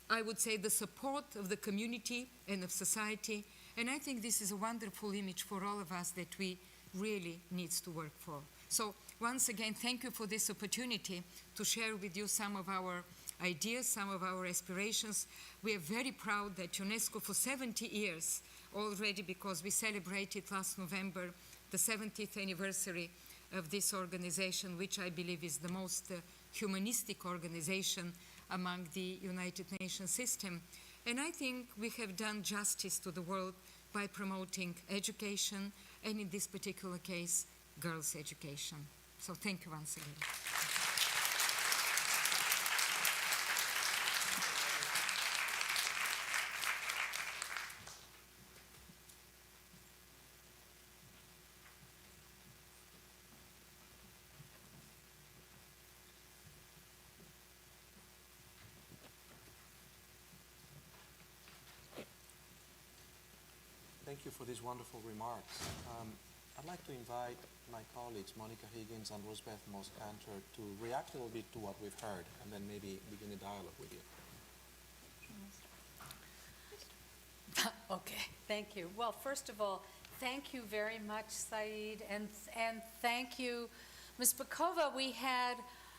I would say, the support of the community and of society. And I think this is a wonderful image for all of us that we really need to work for. So once again, thank you for this opportunity to share with you some of our ideas, some of our aspirations. We are very proud that UNESCO for 70 years already, because we celebrated last November the 70th anniversary of this organization, which I believe is the most humanistic organization among the United Nations system. And I think we have done justice to the world by promoting education, and in this particular case, girls' education. So thank you once again.
thank you for these wonderful remarks. I'd like to invite my colleagues, Monica Higgins and Rosbeth Moss-Cantor, to react a little bit to what we've heard and then maybe begin a dialogue with you.
Okay, thank you. Well, first of all, thank you very much, Saeed, and thank you, Ms. Bakova.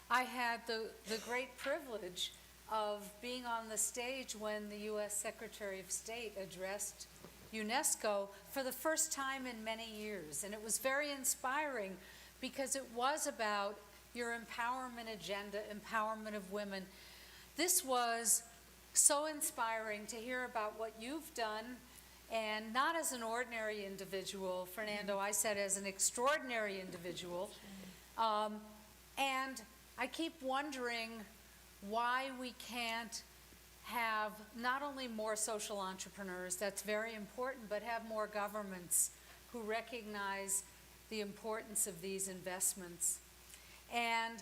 I had the great privilege of being on the stage when the U.S. Secretary of State addressed UNESCO for the first time in many years, and it was very inspiring because it was about your empowerment agenda, empowerment of women. This was so inspiring to hear about what you've done, and not as an ordinary individual, Fernando, I said as an extraordinary individual. And I keep wondering why we can't have not only more social entrepreneurs, that's very important, but have more governments who recognize the importance of these investments and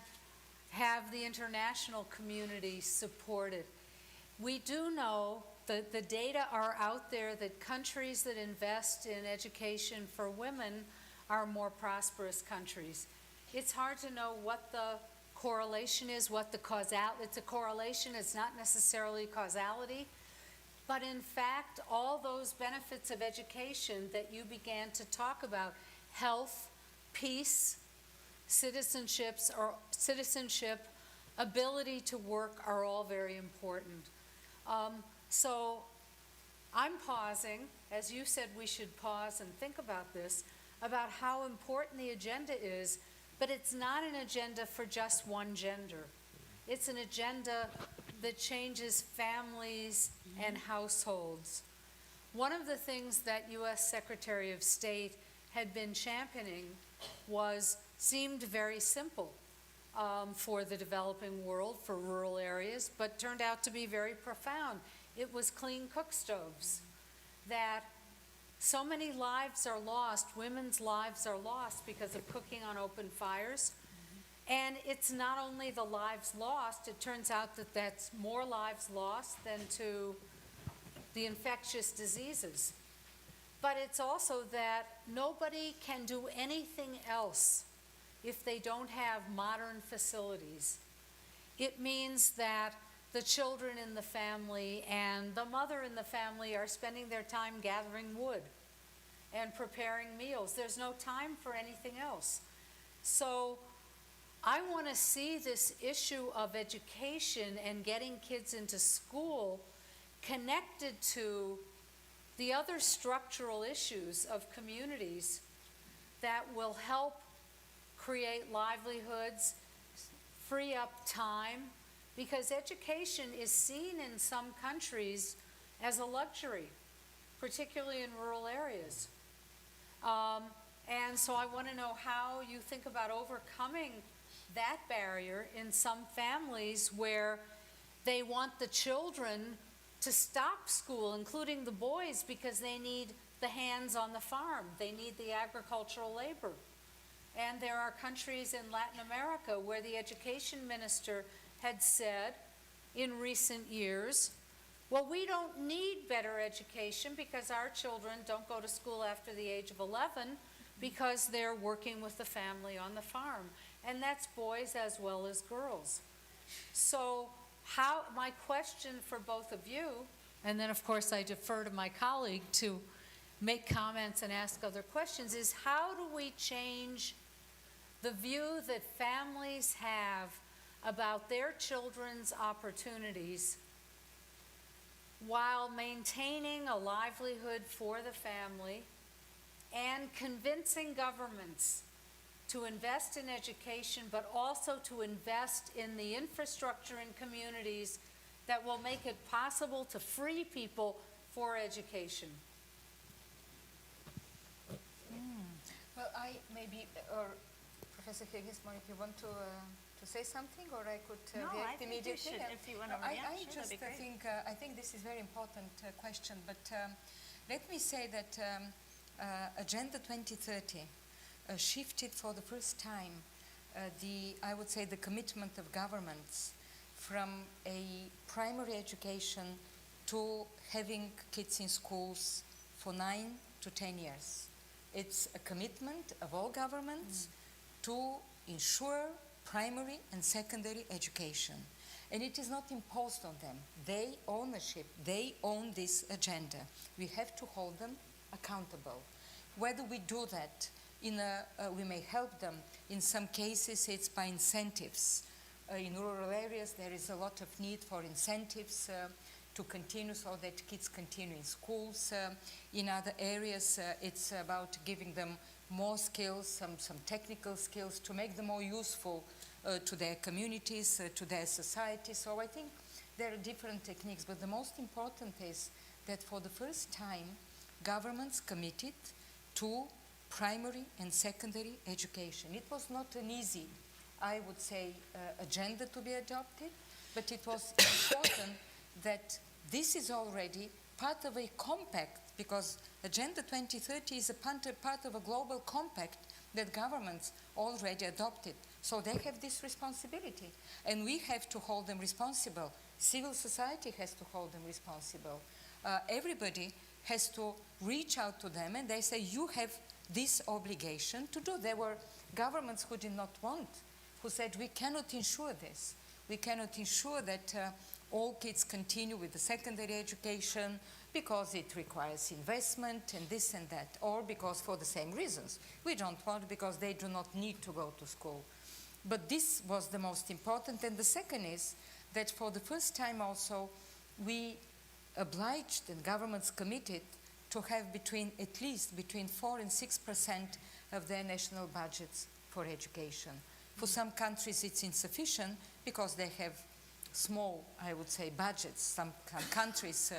have the international community support it. We do know that the data are out there that countries that invest in education for women are more prosperous countries. It's hard to know what the correlation is, what the it's a correlation, it's not necessarily causality, but in fact, all those benefits of education that you began to talk about, health, peace, citizenship, ability to work are all very important. So I'm pausing, as you said we should pause and think about this, about how important the agenda is, but it's not an agenda for just one gender. It's an agenda that changes families and households. One of the things that U.S. Secretary of State had been championing seemed very simple for the developing world, for rural areas, but turned out to be very profound. It was clean cook stoves, that so many lives are lost, women's lives are lost because of cooking on open fires. And it's not only the lives lost, it turns out that that's more lives lost than to the infectious diseases. But it's also that nobody can do anything else if they don't have modern facilities. It means that the children in the family and the mother in the family are spending their time gathering wood and preparing meals. There's no time for anything else. So I want to see this issue of education and getting kids into school connected to the other structural issues of communities that will help create livelihoods, free up time, because education is seen in some countries as a luxury, particularly in rural areas. And so I want to know how you think about overcoming that barrier in some families where they want the children to stop school, including the boys, because they need the hands on the farm. They need the agricultural labor. And there are countries in Latin America where the education minister had said in recent years, well, we don't need better education because our children don't go to school after the age of 11 because they're working with the family on the farm. And that's boys as well as girls. So my question for both of you, and then of course I defer to my colleague to make comments and ask other questions, is how do we change the view that families have about their children's opportunities while maintaining a livelihood for the family and convincing governments to invest in education, but also to invest in the infrastructure in communities that will make it possible to free people for education?
Well, I maybe, or Professor Higgins, if you want to say something, or I could react immediately.
You should, if you want to react. I think this is a very important question, but let me say that Agenda 2030 shifted for the first time I would say the commitment of governments from a primary education to having kids in schools for 9 to 10 years. It's a commitment of all governments to ensure primary and secondary education. And it is not imposed on them. They own this agenda. We have to hold them accountable. Whether we do that, we may help them. In some cases, it's by incentives. In rural areas, there is a lot of need for incentives to continue so that kids continue in schools. In other areas, it's about giving them more skills, some technical skills to make them more useful to their communities, to their society. So I think there are different techniques, but the most important is that for the first time, governments committed to primary and secondary education. It was not an easy, I would say, agenda to be adopted, but it was important that this is already part of a compact, because Agenda 2030 is a part of a global compact that governments already adopted. So they have this responsibility, and we have to hold them responsible. Civil society has to hold them responsible. Everybody has to reach out to them, and they say, you have this obligation to do. There were governments who did not want, who said, we cannot ensure this. We cannot ensure that all kids continue with the secondary education because it requires investment and this and that, or because for the same reasons. We don't want because they do not need to go to school. But this was the most important. And the second is that for the first time also, we obliged and governments committed to have at least between 4 and 6% of their national budgets for education. For some countries it's insufficient because they have small, I would say, budgets. Some countries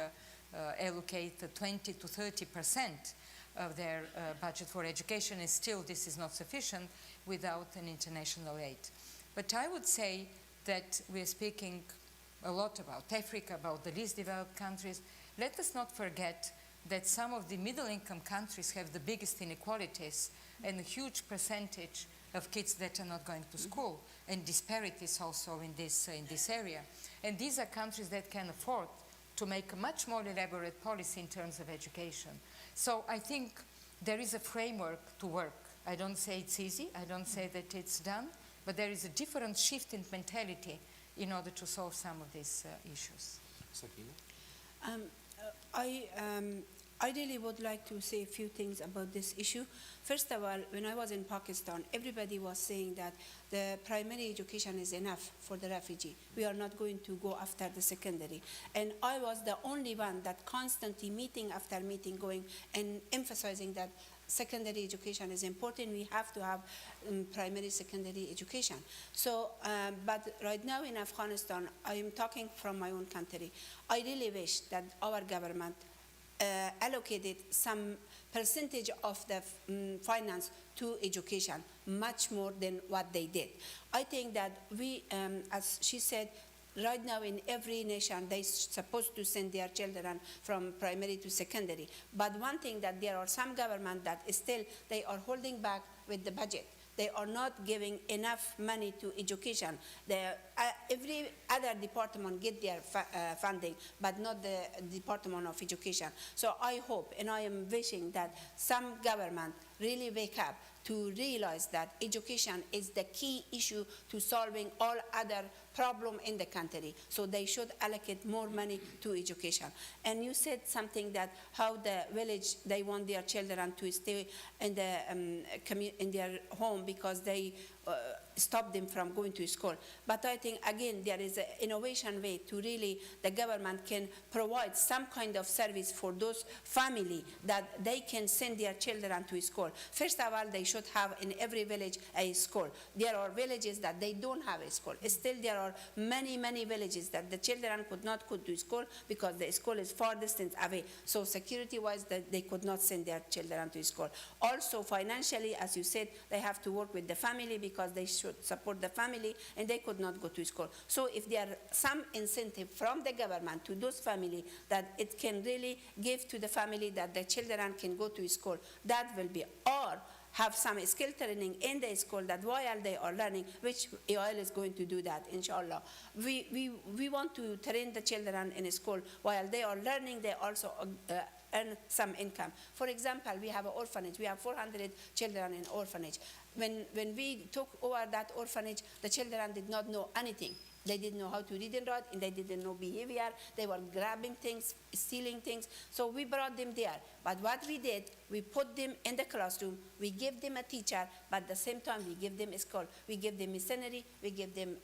allocate 20 to 30% of their budget for education, and still this is not sufficient without an international aid. But I would say that we're speaking a lot about Africa, about the least developed countries. Let us not forget that some of the middle-income countries have the biggest inequalities and a huge percentage of kids that are not going to school, and disparities also in this area. And these are countries that can afford to make a much more elaborate policy in terms of education. So I think there is a framework to work. I don't say it's easy, I don't say that it's done, but there is a different shift in mentality in order to solve some of these issues.
Sakena?
I really would like to say a few things about this issue. First of all, when I was in Pakistan, everybody was saying that the primary education is enough for the refugee. We are not going to go after the secondary. And I was the only one that constantly, meeting after meeting, going and emphasizing that secondary education is important. We have to have primary, secondary education. So, but right now in Afghanistan, I am talking from my own country. I really wish that our government allocated some percentage of the finance to education, much more than what they did. I think that we, as she said, right now in every nation, they're supposed to send their children from primary to secondary. But one thing that there are some governments that still, they are holding back with the budget. They are not giving enough money to education. Every other department get their funding, but not the Department of Education. So I hope, and I am wishing that some government really wake up to realize that education is the key issue to solving all other problem in the country. So they should allocate more money to education. And you said something that how the village, they want their children to stay in their home because they stop them from going to school. But I think, again, there is an innovation way to really, the government can provide some kind of service for those families that they can send their children to school. First of all, they should have in every village a school. There are villages that they don't have a school. Still, there are many, many villages that the children could not go to school because the school is far distance away. So security-wise, they could not send their children to school. Also, financially, as you said, they have to work with the family because they should support the family, and they could not go to school. So if there are some incentive from the government to those families that it can really give to the family that the children can go to school, that will be. Or have some skill training in the school, that while they are learning, which EOL is going to do that, inshallah. We want to train the children in school. While they are learning, they also earn some income. For example, we have an orphanage. We have 400 children in orphanage. When we took over that orphanage, the children did not know anything. They didn't know how to read and write, and they didn't know behavior. They were grabbing things, stealing things. So we brought them there. But what we did, we put them in the classroom. We gave them a teacher, but at the same time, we give them a school. We give them missionary. We give them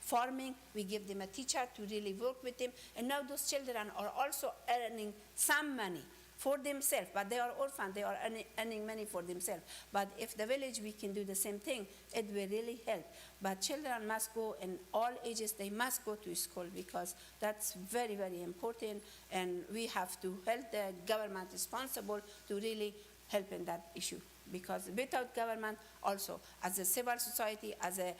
farming. We give them a teacher to really work with them. And now those children are also earning some money for themselves, but they are orphans, they are earning money for themselves. But if the village, we can do the same thing, it will really help. But children must go in all ages, they must go to school, because that's very, very important, and we have to hold the government responsible to really help in that issue. Because without government, also as a civil society, as a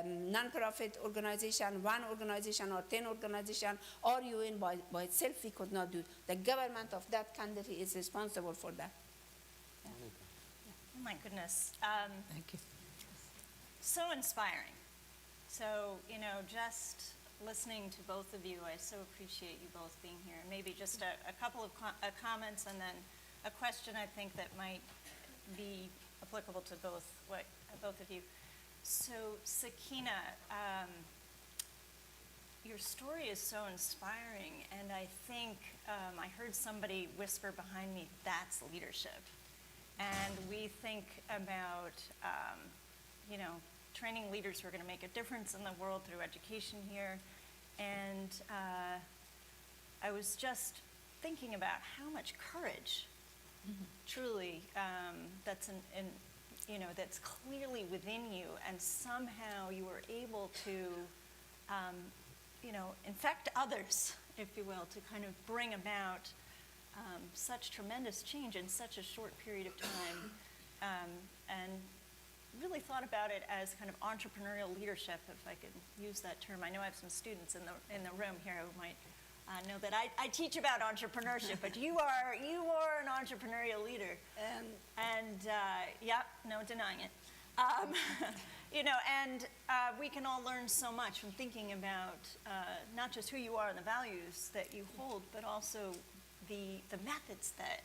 non-profit organization, one organization or 10 organization, or UN by itself, we could not do. The government of that country is responsible for that.
Oh my goodness.
Thank you.
So inspiring. So, you know, just listening to both of you, I so appreciate you both being here. Maybe just a couple of comments and then a question I think that might be applicable to both of you. So, Sakena, your story is so inspiring, and I think I heard somebody whisper behind me, that's leadership. And we think about, you know, training leaders who are going to make a difference in the world through education here. And I was just thinking about how much courage, truly, that's you know, that's clearly within you, and somehow you were able to, you know, infect others, if you will, to kind of bring about such tremendous change in such a short period of time, and really thought about it as kind of entrepreneurial leadership, if I could use that term. I know I have some students in the room here who might know that I teach about entrepreneurship, but you are an entrepreneurial leader, and yeah, no denying it. You know, and we can all learn so much from thinking about not just who you are and the values that you hold, but also the methods that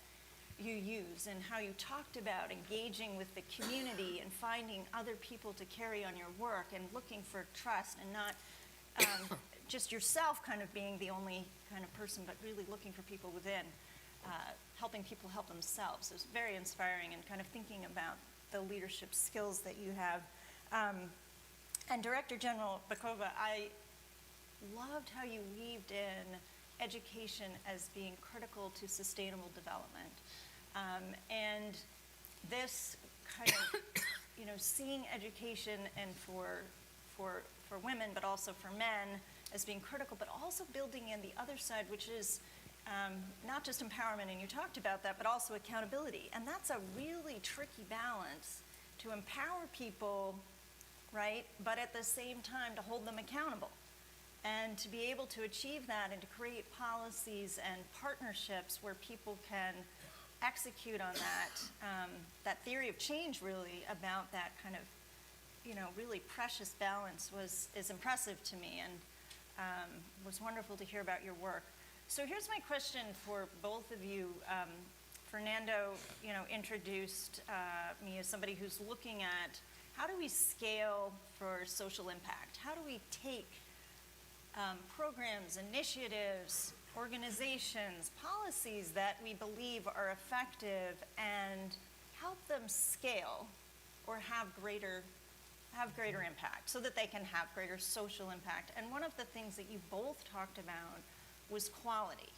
you use, and how you talked about engaging with the community and finding other people to carry on your work, and looking for trust, and not just yourself kind of being the only kind of person, but really looking for people within, helping people help themselves. It was very inspiring, and kind of thinking about the leadership skills that you have. And Director General Yacoobi, I loved how you weaved in education as being critical to sustainable development. And this kind of, you know, seeing education and for women, but also for men, as being critical, but also building in the other side, which is not just empowerment, and you talked about that, but also accountability. And that's a really tricky balance, to empower people, right, but at the same time to hold them accountable. And to be able to achieve that, and to create policies and partnerships where people can execute on that theory of change, really, about that kind of, you know, really precious balance is impressive to me, and was wonderful to hear about your work. So here's my question for both of you. Fernando, you know, introduced me as somebody who's looking at how do we scale for social impact? How do we take programs, initiatives, organizations, policies that we believe are effective, and help them scale or have greater impact, so that they can have greater social impact? And one of the things that you both talked about was quality.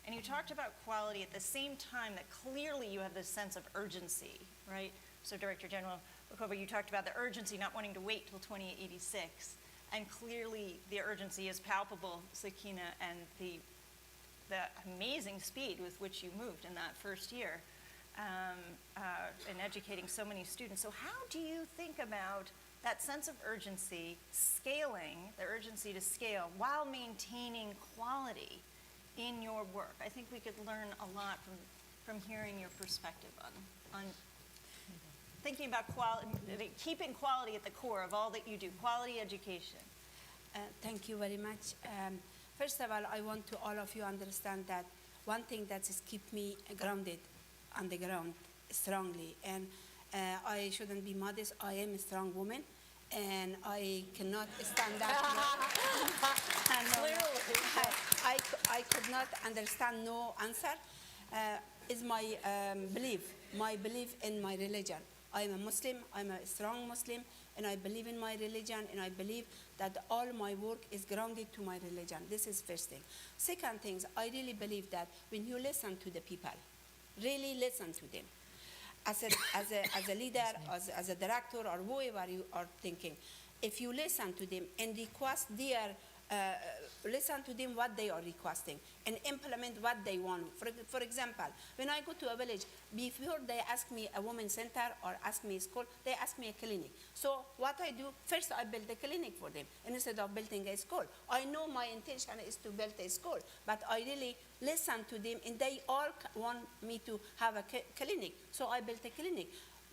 And you talked about quality at the same time that clearly you have this sense of urgency, right? So Director General Yacoobi, you talked about the urgency, not wanting to wait till 2086. And clearly the urgency is palpable, Sakena, and the amazing speed with which you moved in that first year in educating so many students. So how do you think about that sense of urgency, scaling, the urgency to scale, while maintaining quality in your work? I think we could learn a lot from hearing your perspective on. thinking about keeping quality at the core of all that you do, quality education.
Thank you very much. First of all, I want to all of you understand that one thing that is keep me grounded on the ground strongly, and I shouldn't be modest. I am a strong woman, and I cannot stand that. I could not understand no answer. Is my belief in my religion. I am a Muslim, I'm a strong Muslim, and I believe in my religion, and I believe that all my work is grounded to my religion. This is first thing. Second thing, I really believe that when you listen to the people, really listen to them, as a leader, as a director, or whoever you are thinking, if you listen to them and request their listen to them what they are requesting and implement what they want. For example, when I go to a village, before they ask me a women's center or ask me a school, they ask me a clinic. So what I do, first I build a clinic for them instead of building a school. I know my intention is to build a school, but I really listen to them, and they all want me to have a clinic. So I built a clinic.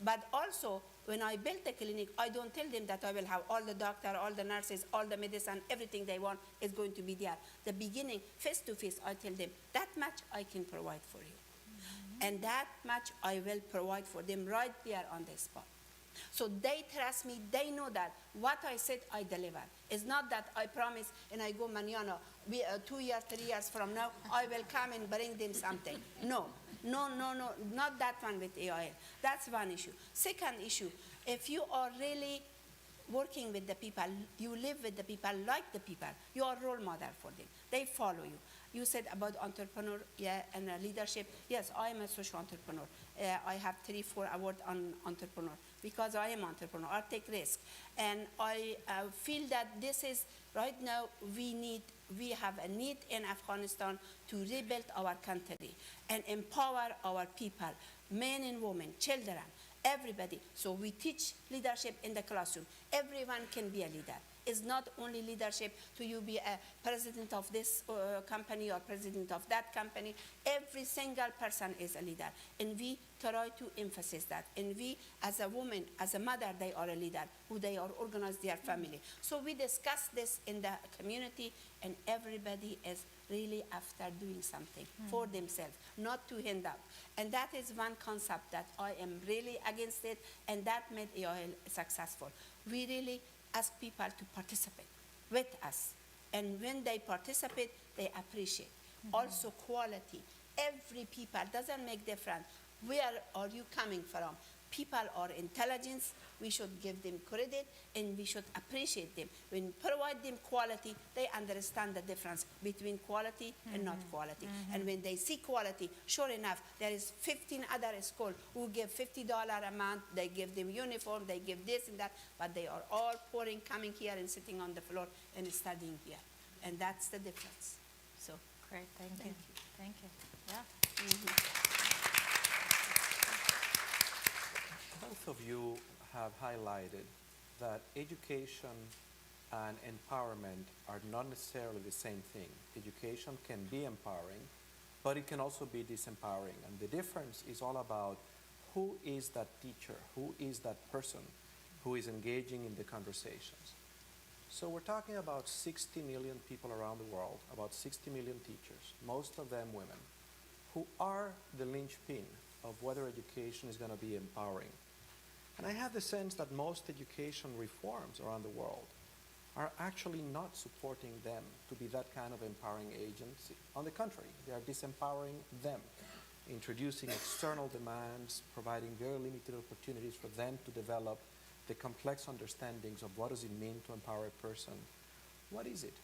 But also, when I build the clinic, I don't tell them that I will have all the doctor, all the nurses, all the medicine, everything they want is going to be there. The beginning, face to face, I tell them, that much I can provide for you. Mm-hmm. And that much I will provide for them right there on the spot. So they trust me, they know that what I said, I deliver. It's not that I promise and I go mañana, 2 years, 3 years from now, I will come and bring them something. No, not that one with AIL. That's one issue. Second issue, if you are really working with the people, you live with the people, like the people, you are a role model for them. They follow you. You said about entrepreneur, yeah, and leadership. Yes, I am a social entrepreneur. I have 3-4 awards on entrepreneur because I am entrepreneur. I take risk, and I feel that this is right now we have a need in Afghanistan to rebuild our country and empower our people, men and women, children, everybody. So we teach leadership in the classroom. Everyone can be a leader. It's not only leadership to you be a president of this company or president of that company. Every single person is a leader. And we try to emphasize that. And we, as a woman, as a mother, they are a leader, who they are organize their family. So we discuss this in the community, and everybody is really after doing something for themselves, not to hand out. And that is one concept that I am really against it, and that made AOL successful. We really ask people to participate with us. And when they participate, they appreciate. Also quality. Every people, doesn't make difference. Where are you coming from? People are intelligent, we should give them credit, and we should appreciate them. When we provide them quality, they understand the difference between quality and not quality. And when they see quality, sure enough, there is 15 other schools who give $50 a month, they give them uniform, they give this and that, but they are all pouring, coming here and sitting on the floor and studying here. And that's the difference. So,
great, thank you. Thank you. Yeah.
Both of you have highlighted that education and empowerment are not necessarily the same thing. Education can be empowering, but it can also be disempowering. And the difference is all about who is that teacher, who is that person who is engaging in the conversations. So we're talking about 60 million people around the world, about 60 million teachers, most of them women, who are the linchpin of whether education is going to be empowering. And I have the sense that most education reforms around the world are actually not supporting them to be that kind of empowering agency. On the contrary, they are disempowering them, introducing external demands, providing very limited opportunities for them to develop the complex understandings of what does it mean to empower a person. What is it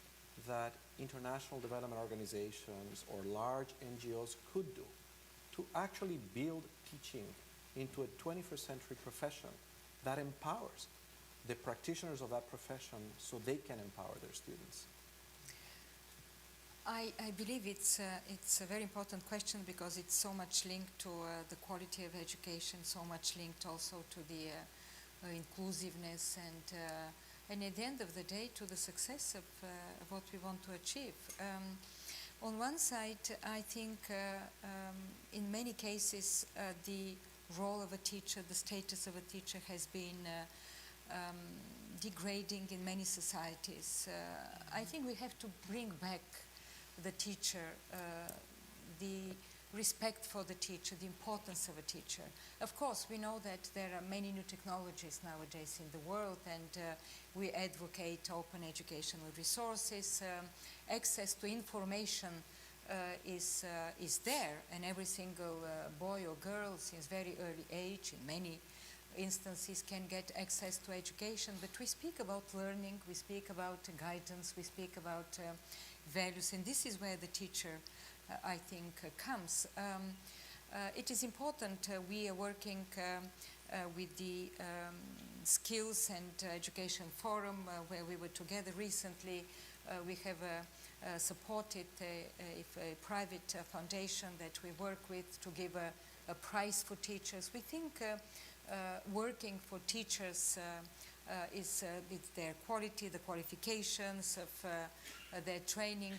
that international development organizations or large NGOs could do to actually build teaching into a 21st century profession that empowers the practitioners of that profession so they can empower their students?
I believe it's a very important question because it's so much linked to the quality of education, so much linked also to the inclusiveness and at the end of the day to the success of what we want to achieve. On one side, I think in many cases the role of a teacher, the status of a teacher has been degrading in many societies. I think we have to bring back the teacher, the respect for the teacher, the importance of a teacher. Of course, we know that there are many new technologies nowadays in the world, and we advocate open educational resources. Access to information is there, and every single boy or girl since very early age, in many instances, can get access to education. But we speak about learning, we speak about guidance, we speak about values, and this is where the teacher, I think, comes. It is important. We are working with the Skills and Education Forum, where we were together recently. We have supported a private foundation that we work with to give a prize for teachers. We think working for teachers is with their quality, the qualifications of their training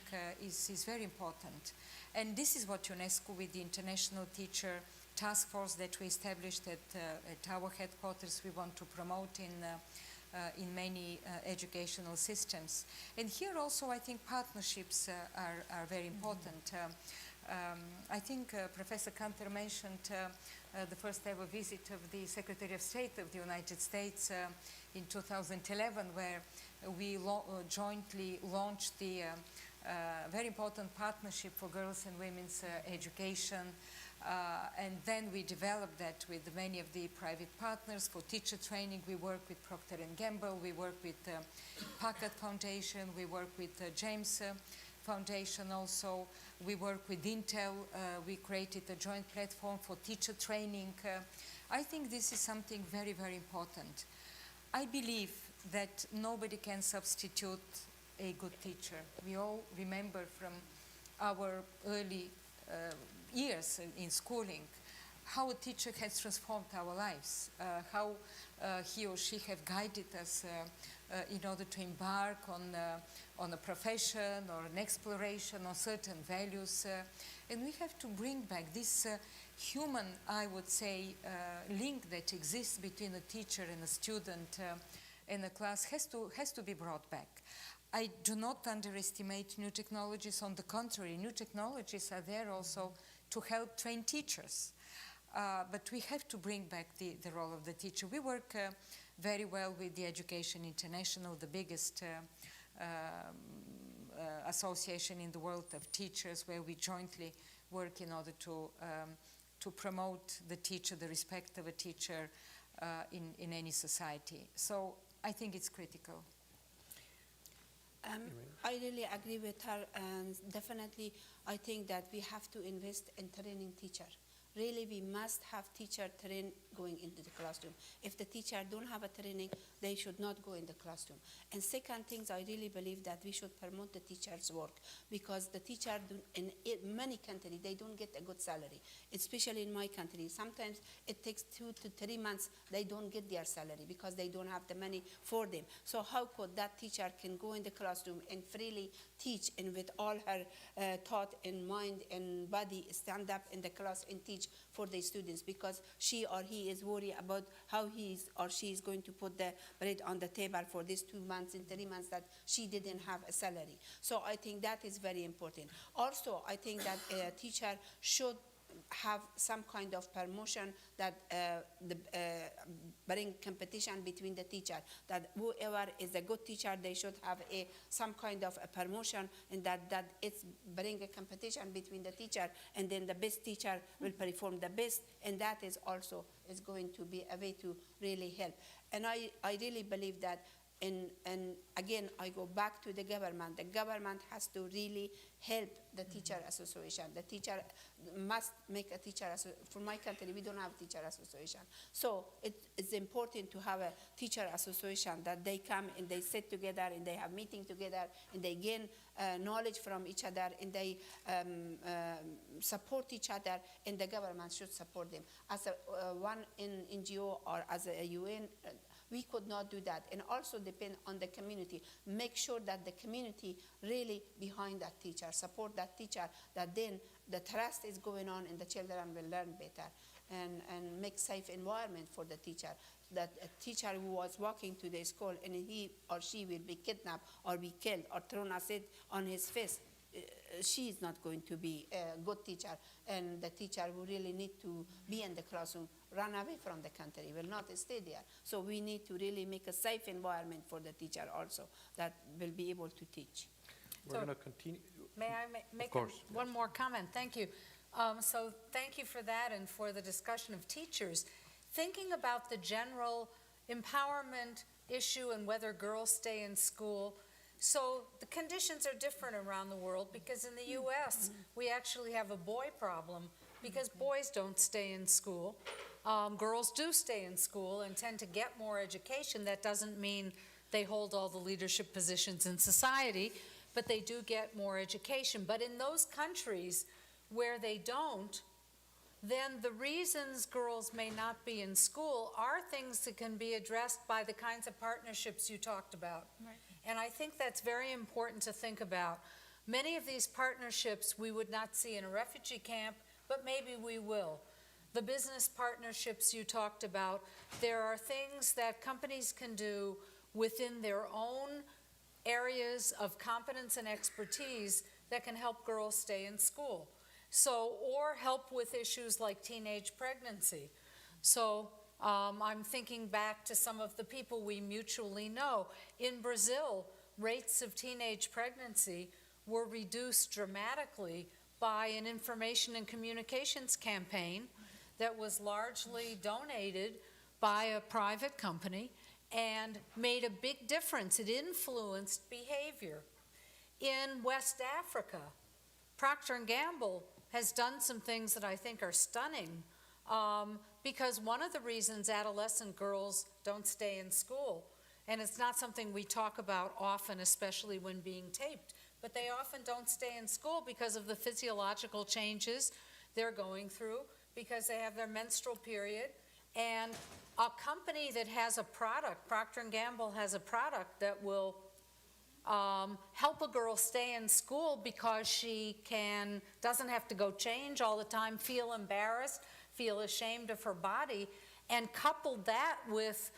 is very important. And this is what UNESCO, with the International Teacher Task Force that we established at our headquarters, we want to promote in many educational systems. And here also I think partnerships are very important. I think Professor Kanter mentioned the first ever visit of the Secretary of State of the United States in 2011, where we jointly launched the very important partnership for girls and women's education. And then we developed that with many of the private partners for teacher training. We work with Procter & Gamble, we work with Packard Foundation, we work with James Foundation also. We work with Intel. We created a joint platform for teacher training. I think this is something very, very important. I believe that nobody can substitute a good teacher. We all remember from our early years in schooling how a teacher has transformed our lives, how he or she have guided us in order to embark on a profession or an exploration on certain values. And we have to bring back this human, I would say, link that exists between a teacher and a student in a class has to be brought back. I do not underestimate new technologies. On the contrary, new technologies are there also to help train teachers. But we have to bring back the role of the teacher. We work very well with the Education International, the biggest association in the world of teachers, where we jointly work in order to promote the teacher, the respect of a teacher in any society. So I think it's critical.
I really agree with her, and definitely I think that we have to invest in training teacher. Really, we must have teacher train going into the classroom. If the teacher don't have a training, they should not go in the classroom. And second things, I really believe that we should promote the teacher's work, because the teacher in many countries, they don't get a good salary, especially in my country. Sometimes it takes 2 to 3 months, they don't get their salary because they don't have the money for them. So how could that teacher can go in the classroom and freely teach, and with all her thought and mind and body stand up in the class and teach for the students, because she or he is worried about how he or she is going to put the bread on the table for these 2 months and 3 months that she didn't have a salary. So I think that is very important. Also, I think that a teacher should have some kind of promotion that bring competition between the teacher, that whoever is a good teacher, they should have some kind of a promotion, and that it's bring a competition between the teacher, and then the best teacher will perform the best, and that is also is going to be a way to really help. And I really believe that. And again, I go back to the government. The government has to really help the teacher association. The teacher must make a teacher association. For my country, we don't have a teacher association. So it's important to have a teacher association, that they come and they sit together and they have meeting together and they gain knowledge from each other, and they support each other, and the government should support them. As one NGO or as a UN, we could not do that. And also depend on the community. Make sure that the community really behind that teacher, support that teacher, that then the trust is going on and the children will learn better. and make safe environment for the teacher. That a teacher who was walking to the school and he or she will be kidnapped or be killed or thrown acid on his face, she is not going to be a good teacher. And the teacher who really need to be in the classroom, run away from the country, will not stay there. So we need to really make a safe environment for the teacher also that will be able to teach.
We're going to continue.
May I make one more comment? Thank you. So thank you for that and for the discussion of teachers. Thinking about the general empowerment issue and whether girls stay in school. So the conditions are different around the world because in the U.S. we actually have a boy problem because boys don't stay in school. Girls do stay in school and tend to get more education. That doesn't mean they hold all the leadership positions in society, but they do get more education. But in those countries where they don't, then the reasons girls may not be in school are things that can be addressed by the kinds of partnerships you talked about.
Right.
And I think that's very important to think about. Many of these partnerships we would not see in a refugee camp, but maybe we will. The business partnerships you talked about, there are things that companies can do within their own areas of competence and expertise that can help girls stay in school. So, or help with issues like teenage pregnancy. So, I'm thinking back to some of the people we mutually know. In Brazil, rates of teenage pregnancy were reduced dramatically by an information and communications campaign that was largely donated by a private company and made a big difference. It influenced behavior. In West Africa, Procter & Gamble has done some things that I think are stunning, because one of the reasons adolescent girls don't stay in school, and it's not something we talk about often, especially when being taped, but they often don't stay in school because of the physiological changes they're going through, because they have their menstrual period. And a company that has a product, Procter & Gamble has a product that will help a girl stay in school because she doesn't have to go change all the time, feel embarrassed, feel ashamed of her body, and coupled that with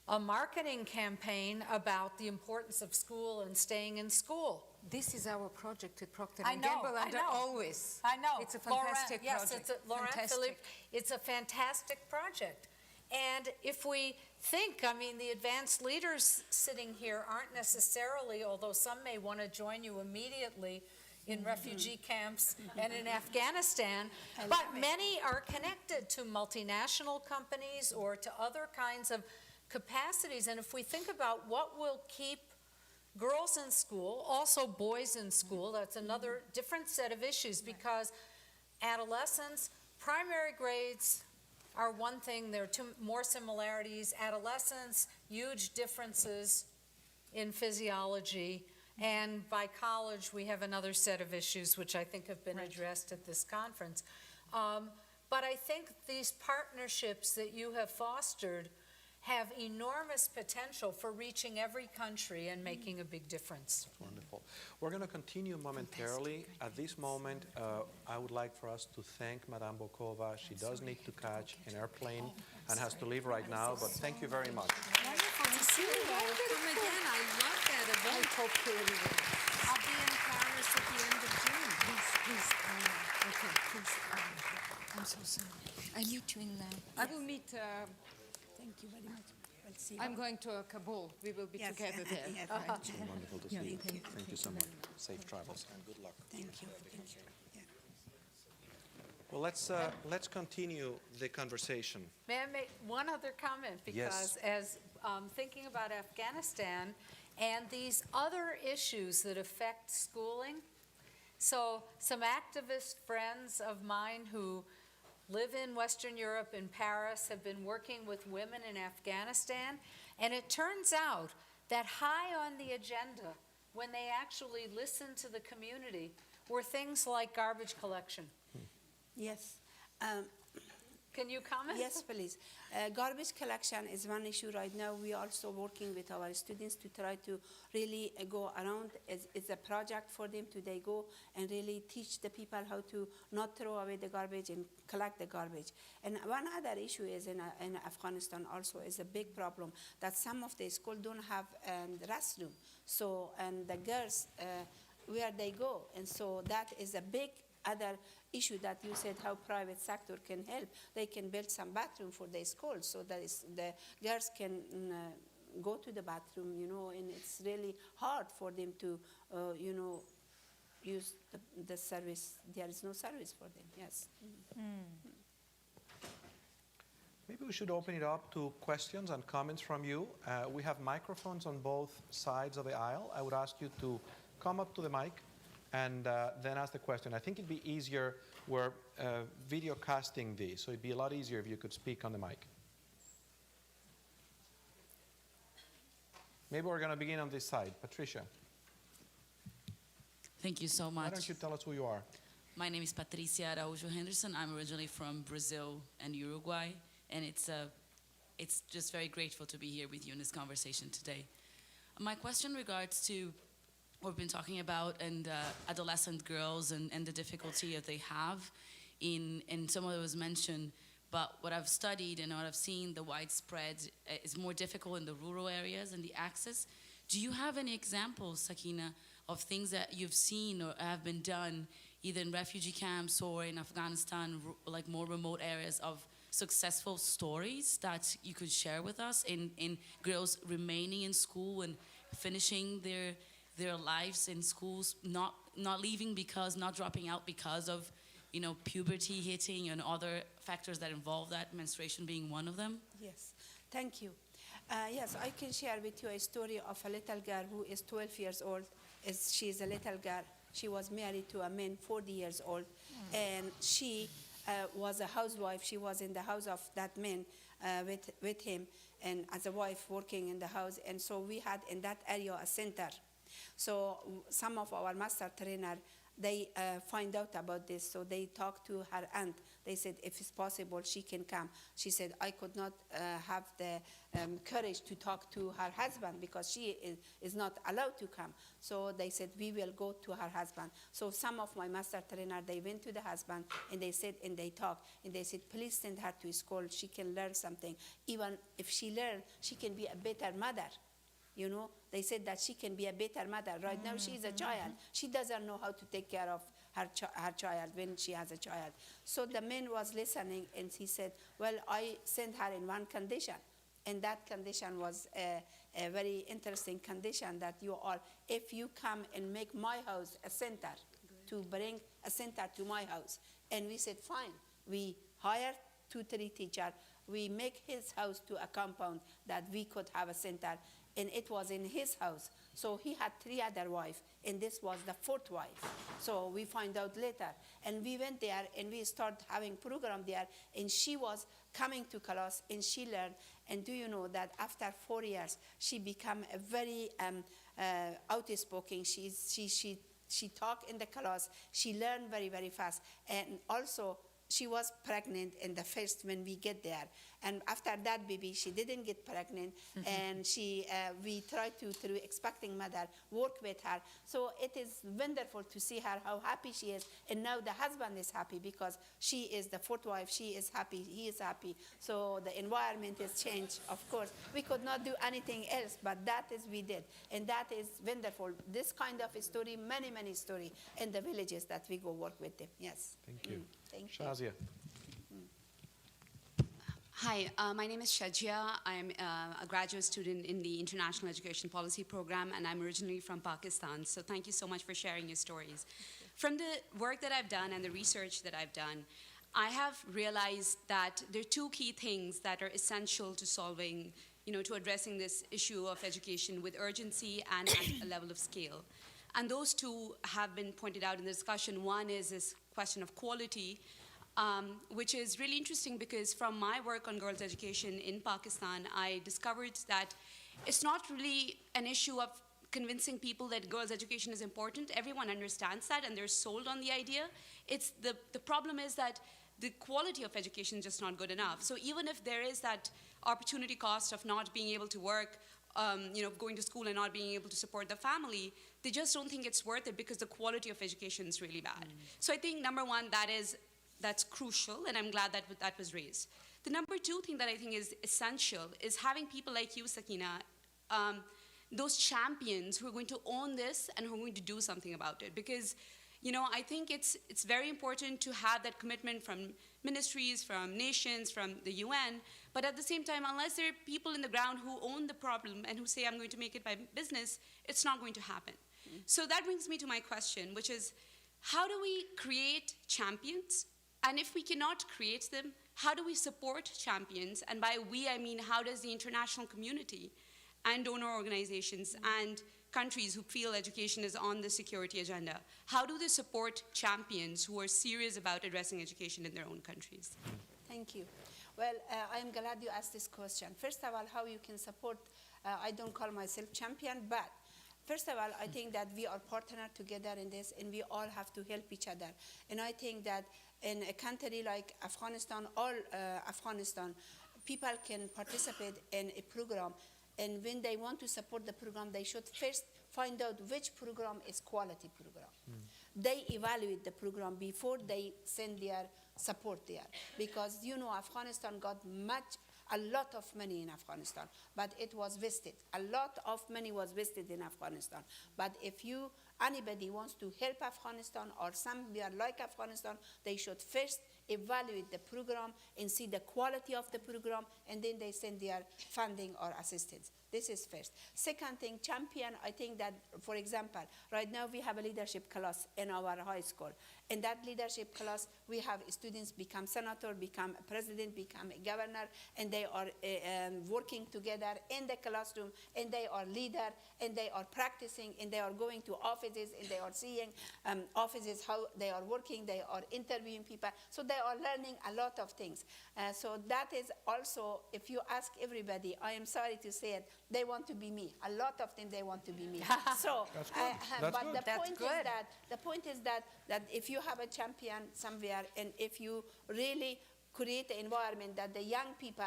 a marketing campaign about the importance of school and staying in school.
This is our project at Procter
I
&
know,
Gamble,
I
and
know.
always.
I know.
It's a fantastic
Laurent,
project.
Yes, Laurent
Fantastic.
Philippe, it's a fantastic project. And if we think, I mean, the advanced leaders sitting here aren't necessarily, although some may want to join you immediately in refugee camps and in Afghanistan, but many are connected to multinational companies or to other kinds of capacities. And if we think about what will keep girls in school, also boys in school, that's another different set of issues, because adolescents, primary grades are one thing, there are more similarities. Adolescents, huge differences in physiology. And by college, we have another set of issues which I think have been addressed at this conference. But I think these partnerships that you have fostered have enormous potential for reaching every country and making a big difference.
Wonderful. We're going to continue momentarily. At this moment, I would like for us to thank Madame Bokova. She does need to catch an airplane and has to leave right now, but thank you very much.
Wonderful to see you. Come again. I love that event. I'll be in Paris at the end of June. Please. Okay, please. I'm so sorry. I meet you in. I will meet.
Thank you very much. We'll see.
I'm going to Kabul. We will be together there.
Yes,
Wonderful to see you. Thank you so much. Safe travels and good luck.
thank you. Thank you. Yeah.
Well, let's continue the conversation.
May I make one other comment? Because as thinking about Afghanistan and these other issues that affect schooling, so some activist friends of mine who live in Western Europe, in Paris, have been working with women in Afghanistan, and it turns out that high on the agenda, when they actually listened to the community, were things like garbage collection.
Yes.
Can you comment?
Yes, please. Garbage collection is one issue right now. We are also working with our students to try to really go around. It's a project for them to they go and really teach the people how to not throw away the garbage and collect the garbage. And one other issue is in Afghanistan also is a big problem that some of the schools don't have the restroom. So, and the girls, where they go. And so that is a big other issue that you said how private sector can help. They can build some bathroom for their schools so that the girls can go to the bathroom, you know, and it's really hard for them to, you know, use the service. There is no service for them, yes.
Maybe we should open it up to questions and comments from you. We have microphones on both sides of the aisle. I would ask you to come up to the mic and then ask the question. I think it'd be easier, we're video casting these, so it'd be a lot easier if you could speak on the mic. Maybe we're going to begin on this side. Patricia,
Thank you so much.
why don't you tell us who you are?
My name is Patricia Araújo Henderson. I'm originally from Brazil and Uruguay, and it's just very grateful to be here with you in this conversation today. My question regards to what we've been talking about and adolescent girls and the difficulty that they have in some of it was mentioned, but what I've studied and what I've seen, the widespread is more difficult in the rural areas and the access. Do you have any examples, Sakena, of things that you've seen or have been done either in refugee camps or in Afghanistan, like more remote areas, of successful stories that you could share with us in girls remaining in school and finishing their lives in schools, not leaving because, not dropping out because of, you know, puberty hitting and other factors that involve that, menstruation being one of them?
Yes, thank you. Yes, I can share with you a story of a little girl who is 12 years old. She is a little girl. She was married to a man 40 years old, and she was a housewife. She was in the house of that man with him, and as a wife working in the house. And so we had in that area a center. So some of our master trainer, they find out about this, so they talked to her aunt. They said, if it's possible, she can come. She said, I could not have the courage to talk to her husband because she is not allowed to come. So they said, we will go to her husband. So some of my master trainer, they went to the husband and they said, and they talked, and they said, please send her to school. She can learn something. Even if she learns, she can be a better mother. You know, they said that she can be a better mother. Right now, she is a child. She doesn't know how to take care of her child when she has a child. So the man was listening, and he said, well, I sent her in one condition. And that condition was a very interesting condition that you all, if you come and make my house a center, to bring a center to my house. And we said, fine. We hired 2-3 teachers. We make his house to a compound that we could have a center. And it was in his house. So he had 3 other wives, and this was the 4th wife. So we find out later. And we went there, and we started having program there, and she was coming to class, and she learned. And do you know that after 4 years, she became a very outspoken. She talked in the class. She learned very, very fast. And also, she was pregnant in the first when we get there. And after that baby, she didn't get pregnant. And we tried to, through expecting mother, work with her. So it is wonderful to see her, how happy she is. And now the husband is happy because she is the 4th wife. She is happy. He is happy. So the environment has changed, of course. We could not do anything else, but that is we did. And that is wonderful. This kind of a story, many, many stories in the villages that we go work with them. Yes.
Thank you.
Thank you.
Shazia.
Hi, my name is Shajia. I'm a graduate student in the International Education Policy Program, and I'm originally from Pakistan. So thank you so much for sharing your stories. From the work that I've done and the research that I've done, I have realized that there are 2 key things that are essential to solving, to addressing this issue of education with urgency and at a level of scale. And those 2 have been pointed out in the discussion. One is this question of quality, which is really interesting because from my work on girls' education in Pakistan, I discovered that it's not really an issue of convincing people that girls' education is important. Everyone understands that and they're sold on the idea. The problem is that the quality of education is just not good enough. So even if there is that opportunity cost of not being able to work, going to school and not being able to support the family, they just don't think it's worth it because the quality of education is really bad. So I think, number one, that's crucial, and I'm glad that that was raised. The number two thing that I think is essential is having people like you, Sakena, those champions who are going to own this and who are going to do something about it. Because, I think it's very important to have that commitment from ministries, from nations, from the UN, but at the same time, unless there are people in the ground who own the problem and who say, I'm going to make it by business, it's not going to happen. So that brings me to my question, which is, how do we create champions? And if we cannot create them, how do we support champions? And by we, I mean, how does the international community and donor organizations and countries who feel education is on the security agenda, how do they support champions who are serious about addressing education in their own countries?
Thank you. Well, I'm glad you asked this question. First of all, how you can support, I don't call myself champion, but first of all, I think that we are partners together in this, and we all have to help each other. And I think that in a country like Afghanistan, Afghanistan, people can participate in a program, and when they want to support the program, they should first find out which program is quality program. They evaluate the program before they send their support there, because Afghanistan got a lot of money in Afghanistan, but it was wasted. A lot of money was wasted in Afghanistan. But if anybody wants to help Afghanistan or somewhere like Afghanistan, they should first evaluate the program and see the quality of the program, and then they send their funding or assistance. This is first. Second thing, champion, I think that, for example, right now we have a leadership class in our high school. In that leadership class, we have students become senator, become president, become a governor, and they are working together in the classroom, and they are leader, and they are practicing, and they are going to offices, and they are seeing offices, how they are working, they are interviewing people. So they are learning a lot of things. So that is also, if you ask everybody, I am sorry to say it, they want to be me. A lot of them, they want to be me. So,
That's good.
The point is that if you have a champion somewhere, and if you really create an environment that the young people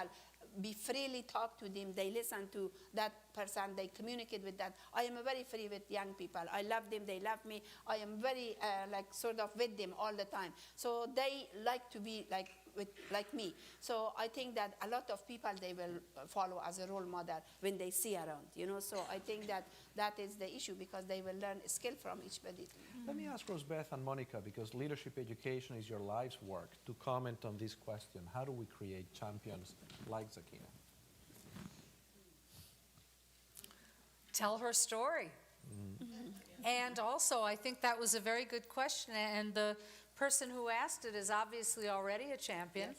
be freely talk to them, they listen to that person, they communicate with that. I am very free with young people. I love them, they love me. I am very sort of with them all the time. So they like to be like me. So I think that a lot of people, they will follow as a role model when they see around, So I think that is the issue, because they will learn a skill from eachbody.
Let me ask Rosbeth and Monica, because leadership education is your life's work, to comment on this question. How do we create champions like Sakena?
Tell her story. And also, I think that was a very good question, and the person who asked it is obviously already a champion.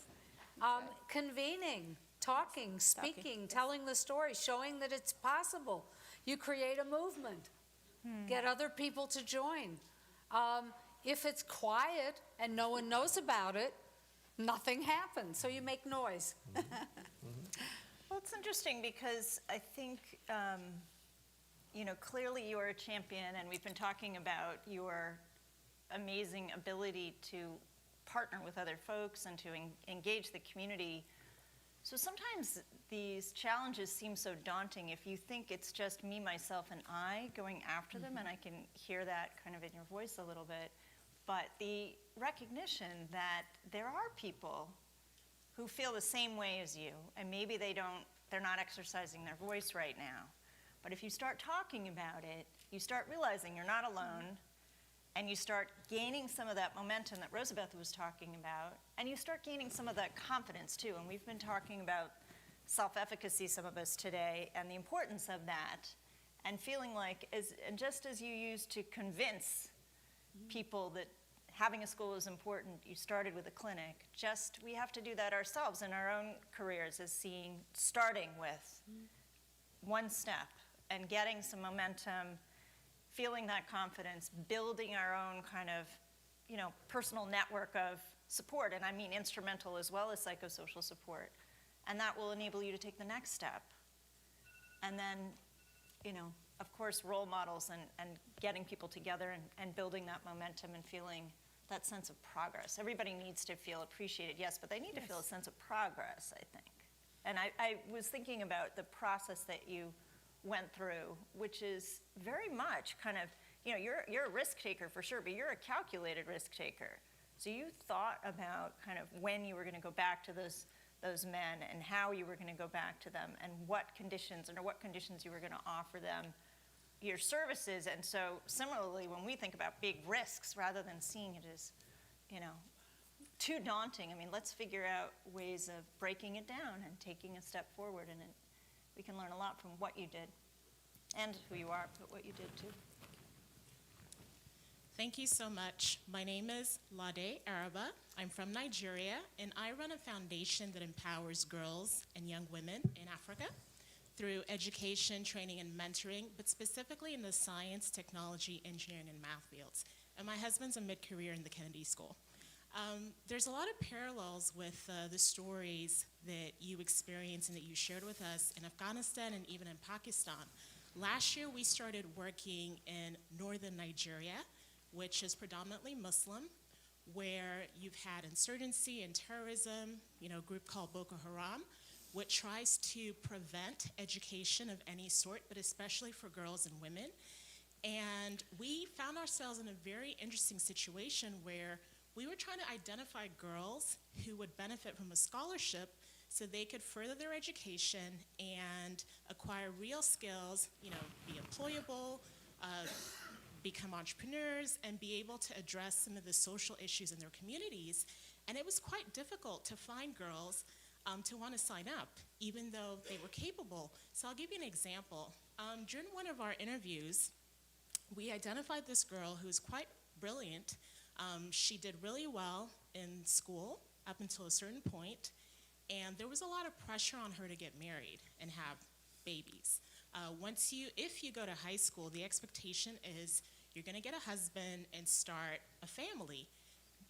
Yes.
Convening, talking, speaking, telling the story, showing that it's possible. You create a movement. Get other people to join. If it's quiet and no one knows about it, nothing happens, so you make noise.
Well, it's interesting because I think, clearly you're a champion, and we've been talking about your amazing ability to partner with other folks and to engage the community. So sometimes these challenges seem so daunting if you think it's just me, myself, and I going after them, and I can hear that kind of in your voice a little bit. But the recognition that there are people who feel the same way as you, and maybe they're not exercising their voice right now. But if you start talking about it, you start realizing you're not alone, and you start gaining some of that momentum that Rosabeth was talking about, and you start gaining some of that confidence too. And we've been talking about self-efficacy, some of us today, and the importance of that, and feeling like, and just as you used to convince people that having a school is important, you started with a clinic, we have to do that ourselves in our own careers, as starting with one step and getting some momentum, feeling that confidence, building our own kind of, personal network of support, and I mean instrumental as well as psychosocial support. And that will enable you to take the next step. And then, of course, role models and getting people together and building that momentum and feeling that sense of progress. Everybody needs to feel appreciated, yes, but they need to feel a sense of progress, I think. And I was thinking about the process that you went through, which is very much kind of, you're a risk taker for sure, but you're a calculated risk taker. So you thought about kind of when you were going to go back to those men and how you were going to go back to them and under what conditions you were going to offer them your services. And so similarly, when we think about big risks, rather than seeing it as, too daunting, let's figure out ways of breaking it down and taking a step forward. And we can learn a lot from what you did and who you are, but what you did too.
Thank you so much. My name is Lade Araba. I'm from Nigeria, and I run a foundation that empowers girls and young women in Africa through education, training, and mentoring, but specifically in the science, technology, engineering, and math fields. And my husband's a mid-career in the Kennedy School. There's a lot of parallels with the stories that you experienced and that you shared with us in Afghanistan and even in Pakistan. Last year, we started working in northern Nigeria, which is predominantly Muslim, where you've had insurgency and terrorism, a group called Boko Haram, which tries to prevent education of any sort, but especially for girls and women. And we found ourselves in a very interesting situation where we were trying to identify girls who would benefit from a scholarship so they could further their education and acquire real skills, be employable, become entrepreneurs, and be able to address some of the social issues in their communities. And it was quite difficult to find girls to want to sign up, even though they were capable. So I'll give you an example. During one of our interviews, we identified this girl who was quite brilliant. She did really well in school up until a certain point, and there was a lot of pressure on her to get married and have babies. If you go to high school, the expectation is you're going to get a husband and start a family.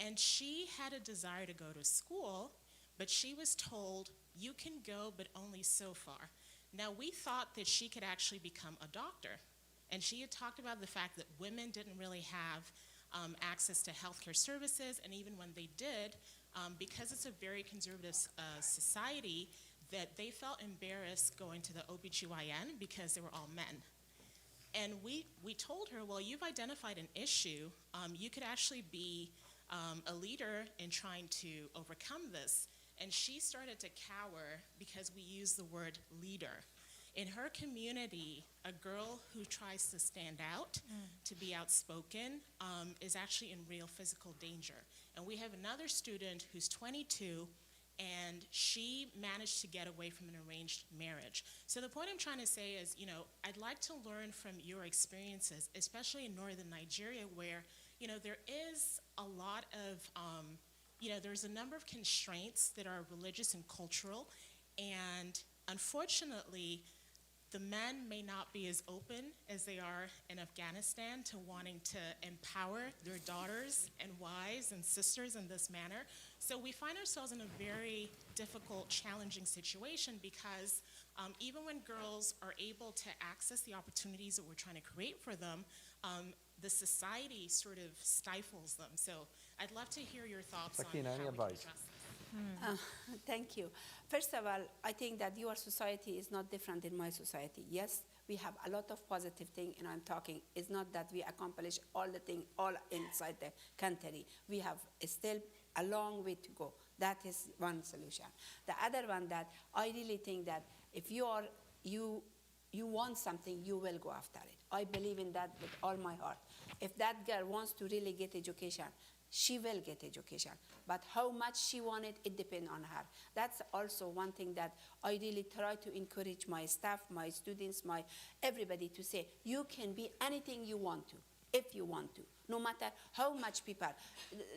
And she had a desire to go to school, but she was told, you can go, but only so far. Now, we thought that she could actually become a doctor. And she had talked about the fact that women didn't really have access to healthcare services, and even when they did, because it's a very conservative society, that they felt embarrassed going to the OBGYN because they were all men. And we told her, well, you've identified an issue. You could actually be a leader in trying to overcome this. And she started to cower because we use the word leader. In her community, a girl who tries to stand out, to be outspoken, is actually in real physical danger. And we have another student who's 22, and she managed to get away from an arranged marriage. So the point I'm trying to say is, I'd like to learn from your experiences, especially in northern Nigeria, where, there is a lot of, there's a number of constraints that are religious and cultural, and unfortunately, the men may not be as open as they are in Afghanistan to wanting to empower their daughters and wives and sisters in this manner. So we find ourselves in a very difficult, challenging situation because even when girls are able to access the opportunities that we're trying to create for them, the society sort of stifles them. So I'd love to hear your thoughts on
Sakena,
how
any
we
advice?
can address this.
Thank you. First of all, I think that your society is not different than my society. Yes, we have a lot of positive things, and I'm talking, it's not that we accomplish all the things all inside the country. We have still a long way to go. That is one solution. The other one that I really think that if you want something, you will go after it. I believe in that with all my heart. If that girl wants to really get education, she will get education. But how much she wants it, it depends on her. That's also one thing that I really try to encourage my staff, my students, everybody to say, you can be anything you want to, if you want to, no matter how much people.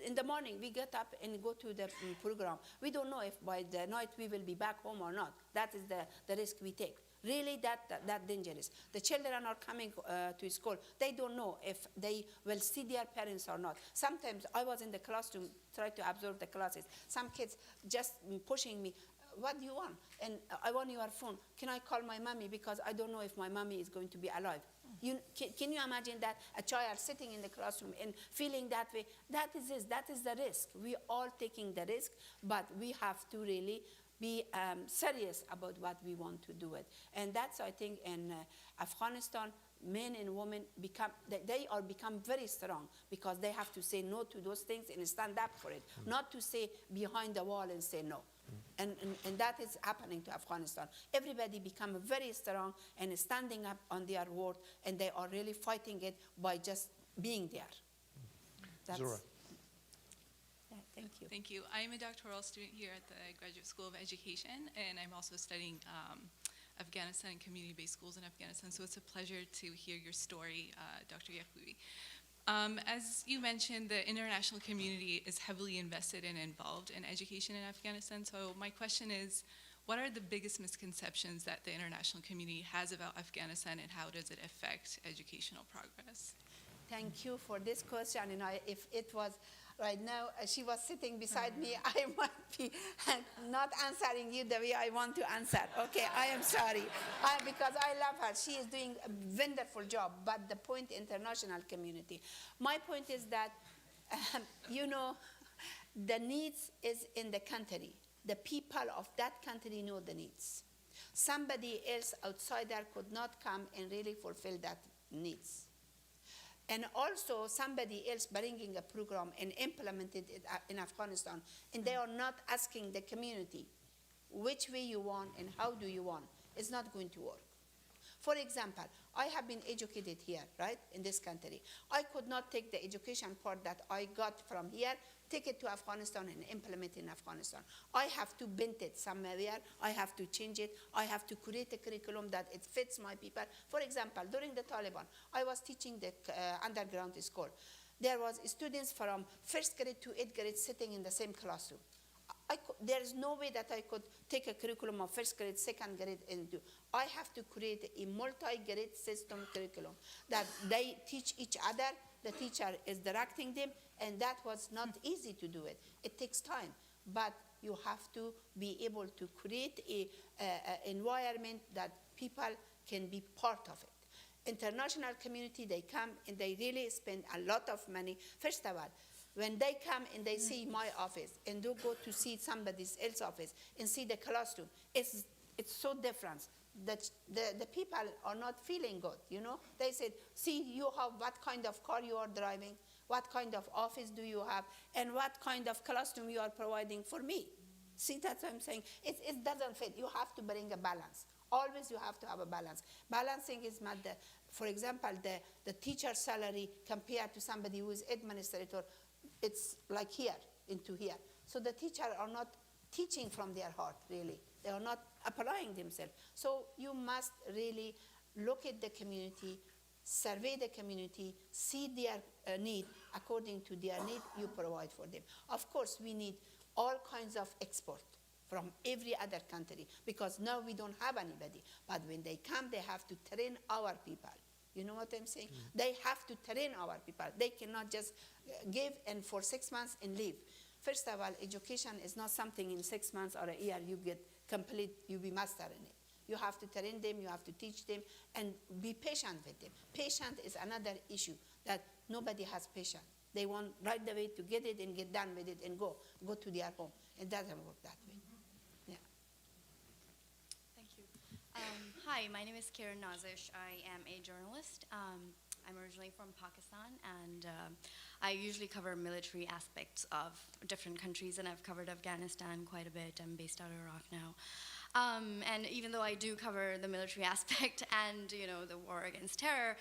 In the morning, we get up and go to the program. We don't know if by the night we will be back home or not. That is the risk we take. Really, that dangerous. The children are coming to school. They don't know if they will see their parents or not. Sometimes I was in the classroom trying to observe the classes. Some kids just pushing me, what do you want? And I want your phone. Can I call my mommy because I don't know if my mommy is going to be alive? Can you imagine that a child sitting in the classroom and feeling that way? That is the risk. We all taking the risk, but we have to really be serious about what we want to do it. And that's, I think, in Afghanistan, men and women become very strong because they have to say no to those things and stand up for it, not to say behind the wall and say no. And that is happening to Afghanistan. Everybody become very strong and standing up on their word, and they are really fighting it by just being there.
Zura.
Yeah, thank you.
Thank you. I'm a doctoral student here at the Graduate School of Education, and I'm also studying Afghanistan and community-based schools in Afghanistan, so it's a pleasure to hear your story, Dr. Yacoobi. As you mentioned, the international community is heavily invested and involved in education in Afghanistan, so my question is, what are the biggest misconceptions that the international community has about Afghanistan, and how does it affect educational progress?
Thank you for this question. And if it was right now, she was sitting beside me, I might be not answering you the way I want to answer. Okay, I am sorry. Because I love her. She is doing a wonderful job. But the point, international community. My point is that, the needs is in the country. The people of that country know the needs. Somebody else, outsider, could not come and really fulfill that needs. And also somebody else bringing a program and implemented it in Afghanistan, and they are not asking the community which way you want and how do you want. It's not going to work. For example, I have been educated here, right, in this country. I could not take the education part that I got from here, take it to Afghanistan and implement it in Afghanistan. I have to bend it somewhere. I have to change it. I have to create a curriculum that it fits my people. For example, during the Taliban, I was teaching the underground school. There was students from 1st grade to 8th grade sitting in the same classroom. There is no way that I could take a curriculum of 1st grade, 2nd grade, and do. I have to create a multi-grade system curriculum that they teach each other. The teacher is directing them, and that was not easy to do it. It takes time, but you have to be able to create an environment that people can be part of it. International community, they come and they really spend a lot of money. First of all, when they come and they see my office and do go to see somebody else's office and see the classroom, it's so different. That the people are not feeling good, They said, see, you have what kind of car you are driving, what kind of office do you have, and what kind of classroom you are providing for me. See, that's what I'm saying. It doesn't fit. You have to bring a balance. Always you have to have a balance. Balancing is not for example, the teacher salary compared to somebody who is administrator, it's like here into here. So the teacher are not teaching from their heart, really. They are not applying themselves. So you must really look at the community, survey the community, see their need. According to their need, you provide for them. Of course, we need all kinds of export from every other country, because now we don't have anybody. But when they come, they have to train our people. You know what I'm saying? They have to train our people. They cannot just give and for 6 months and leave. First of all, education is not something in 6 months or a year you get complete, you be master in it. You have to train them, you have to teach them, and be patient with them. Patient is another issue that nobody has patience. They want right away to get it and get done with it and go to their home. It doesn't work that way. Yeah.
Thank you. Hi, my name is Karen Nazish. I am a journalist. I'm originally from Pakistan, and I usually cover military aspects of different countries, and I've covered Afghanistan quite a bit. I'm based out of Iraq now. And even though I do cover the military aspect and, the war against terror,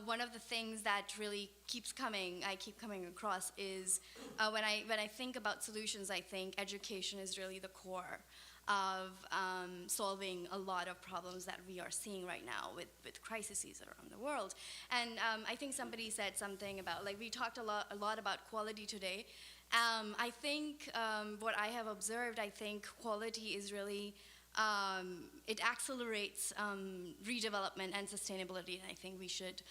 one of the things that really I keep coming across is when I think about solutions, I think education is really the core of solving a lot of problems that we are seeing right now with crises around the world. And I think somebody said something about, we talked a lot about quality today. I think what I have observed, I think quality is really it accelerates redevelopment and sustainability. And I think we should,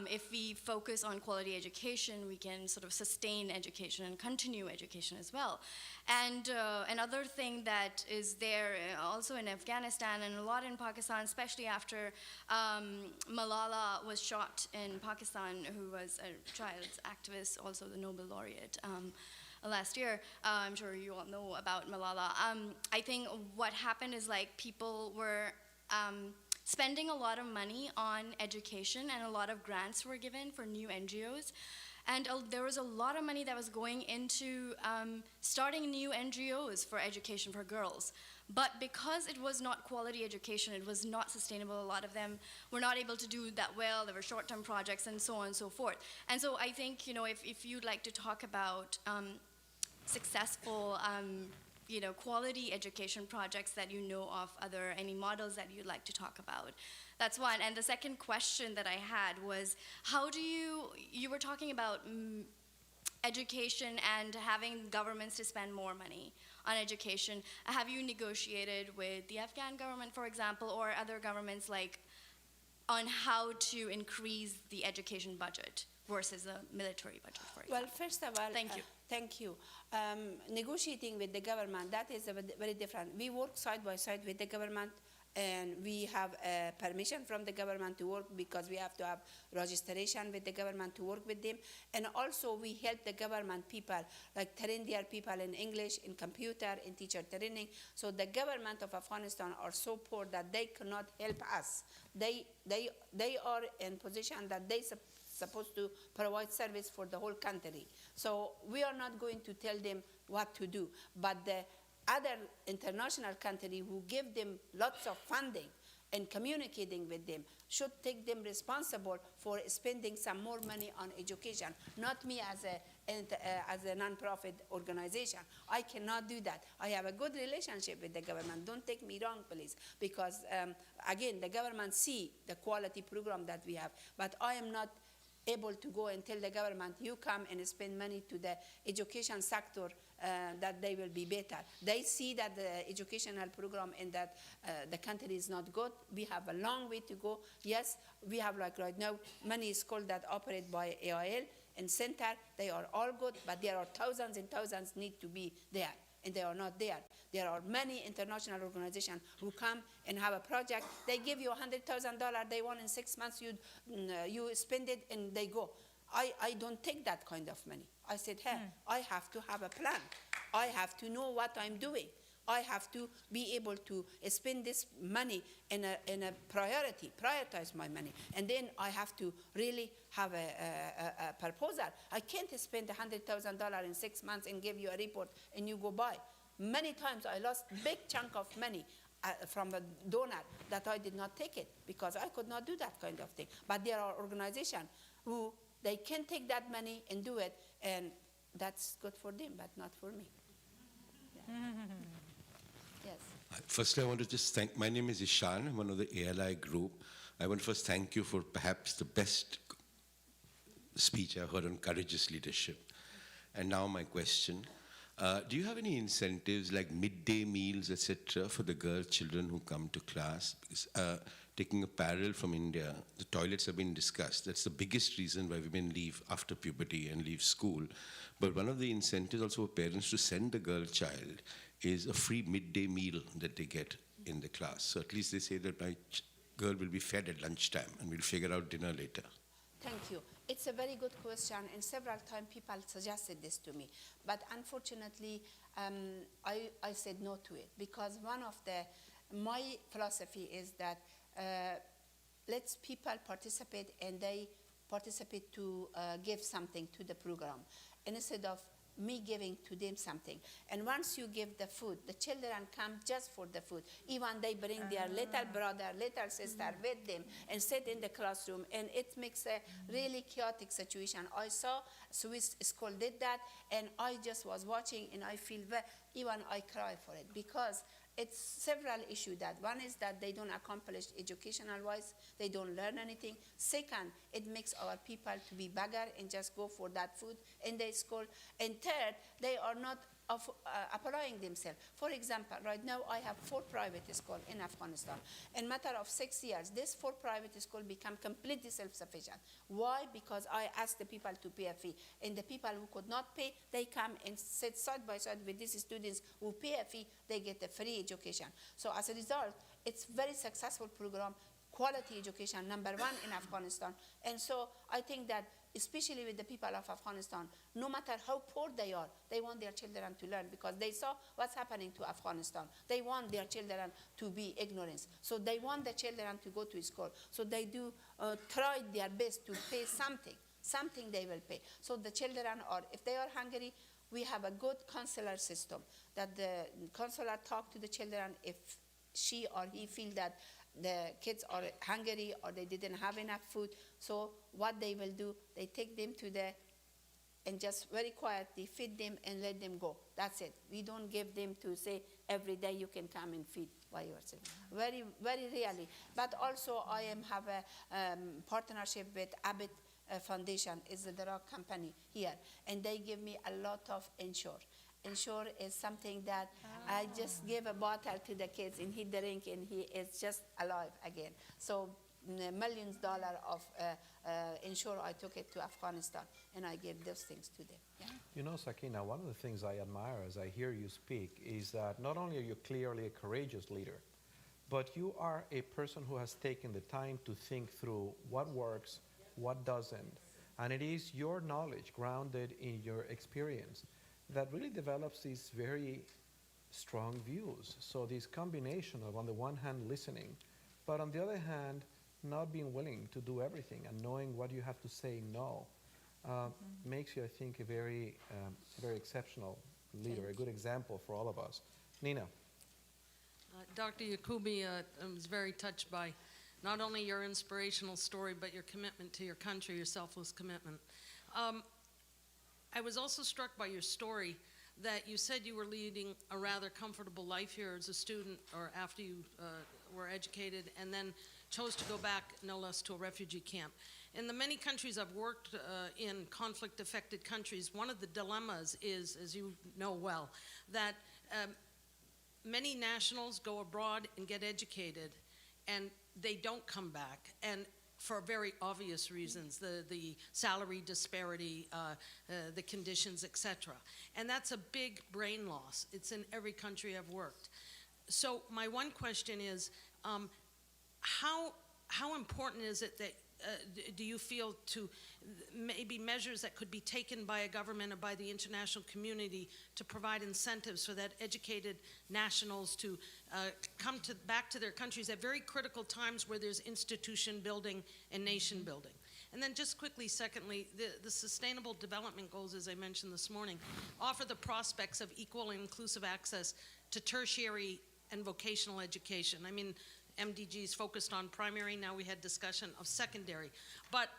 if we focus on quality education, we can sort of sustain education and continue education as well. And another thing that is there also in Afghanistan and a lot in Pakistan, especially after Malala was shot in Pakistan, who was a child's activist, also the Nobel laureate. Last year, I'm sure you all know about Malala. I think what happened is like people were spending a lot of money on education, and a lot of grants were given for new NGOs. And there was a lot of money that was going into starting new NGOs for education for girls. But because it was not quality education, it was not sustainable, a lot of them were not able to do that well. There were short-term projects and so on and so forth. And so I think, you know, if you'd like to talk about successful, you know, quality education projects that you know of, any models that you'd like to talk about. That's one. And the second question that I had was, how do you were talking about education and having governments to spend more money on education. Have you negotiated with the Afghan government, for example, or other governments, like, on how to increase the education budget versus the military budget, for example?
Well, first of all, thank you. Negotiating with the government, that is very different. We work side by side with the government, and we have permission from the government to work because we have to have registration with the government to work with them. And also we help the government people, like train their people in English, in computer, in teacher training. So the government of Afghanistan are so poor that they cannot help us. They are in position that they supposed to provide service for the whole country. So we are not going to tell them what to do, but the other international country who give them lots of funding and communicating with them should take them responsible for spending some more money on education, not me as a non-profit organization. I cannot do that. I have a good relationship with the government. Don't take me wrong, please, because again, the government see the quality program that we have, but I am not able to go and tell the government, you come and spend money to the education sector, that they will be better. They see that the educational program in that the country is not good. We have a long way to go. Yes, we have, like right now, many schools that operate by AIL and center. They are all good, but there are thousands and thousands need to be there, and they are not there. There are many international organizations who come and have a project. They give you $100,000. They want in 6 months you spend it and they go. I don't take that kind of money. I said, hey, I have to have a plan. I have to know what I'm doing. I have to be able to spend this money in a prioritize my money. And then I have to really have a proposal. I can't spend $100,000 in 6 months and give you a report and you go by. Many times I lost big chunk of money from a donor that I did not take it because I could not do that kind of thing. But there are organizations who they can take that money and do it, and that's good for them, but not for me. Yeah. Yes.
Firstly, I want to just thank, my name is Ishan, I'm one of the ALI group. I want to first thank you for perhaps the best speech I heard on courageous leadership. And now my question. Do you have any incentives like midday meals, etc., for the girl children who come to class? Because, taking a parallel from India, the toilets have been discussed. That's the biggest reason why women leave after puberty and leave school. But one of the incentives also for parents to send the girl child is a free midday meal that they get in the class. So at least they say that my girl will be fed at lunchtime and we'll figure out dinner later.
Thank you. It's a very good question, and several times people suggested this to me. But unfortunately, I said no to it because my philosophy is that let's people participate, and they participate to give something to the program instead of me giving to them something. And once you give the food, the children come just for the food. Even they bring their little brother, little sister with them and sit in the classroom, and it makes a really chaotic situation. I saw Swiss school did that, and I just was watching, and I feel even I cry for it because it's several issues. That one is that they don't accomplish educational wise, they don't learn anything. Second, it makes our people to be beggar and just go for that food in their school. And third, they are not of applying themselves. For example, right now I have 4 private schools in Afghanistan. In matter of 6 years, these 4 private schools become completely self-sufficient. Why? Because I asked the people to pay a fee. And the people who could not pay, they come and sit side by side with these students who pay a fee, they get a free education. So as a result, it's very successful program, quality education, #1 in Afghanistan. And so I think that especially with the people of Afghanistan, no matter how poor they are, they want their children to learn because they saw what's happening to Afghanistan. They want their children to be ignorant. So they want the children to go to school. So they do try their best to pay something they will pay. So the children are, if they are hungry, we have a good counselor system that the counselor talk to the children if she or he feel that the kids are hungry or they didn't have enough food. So what they will do, they take them to and just very quietly feed them and let them go. That's it. We don't give them to say every day you can come and feed by yourself. Very, very rarely. But also I have a partnership with Abbott Foundation, is the drug company here, and they give me a lot of Ensure. Ensure is something that I just gave a bottle to the kids and he drink and he is just alive again. So millions of dollars of Ensure, I took it to Afghanistan and I gave those things to them. Yeah.
You know, Sakena, one of the things I admire as I hear you speak is that not only are you clearly a courageous leader, but you are a person who has taken the time to think through what works, what doesn't. And it is your knowledge grounded in your experience that really develops these very strong views. So this combination of, on the one hand, listening, but on the other hand, not being willing to do everything and knowing what you have to say no, makes you, I think, a very exceptional leader, a good example for all of us. Nina.
Dr. Yacoobi, I was very touched by not only your inspirational story, but your commitment to your country, your selfless commitment. I was also struck by your story that you said you were leading a rather comfortable life here as a student or after you were educated and then chose to go back, no less, to a refugee camp. In the many countries I've worked in, conflict-affected countries, one of the dilemmas is, as you know well, that many nationals go abroad and get educated and they don't come back. And for very obvious reasons, the salary disparity, the conditions, etc. And that's a big brain loss. It's in every country I've worked. So my one question is, how important is it that, do you feel to maybe measures that could be taken by a government or by the international community to provide incentives for that educated nationals to come back to their countries at very critical times where there's institution building and nation building? And then just quickly, secondly, the Sustainable Development Goals, as I mentioned this morning, offer the prospects of equal and inclusive access to tertiary and vocational education. I mean, MDGs focused on primary, now we had discussion of secondary. But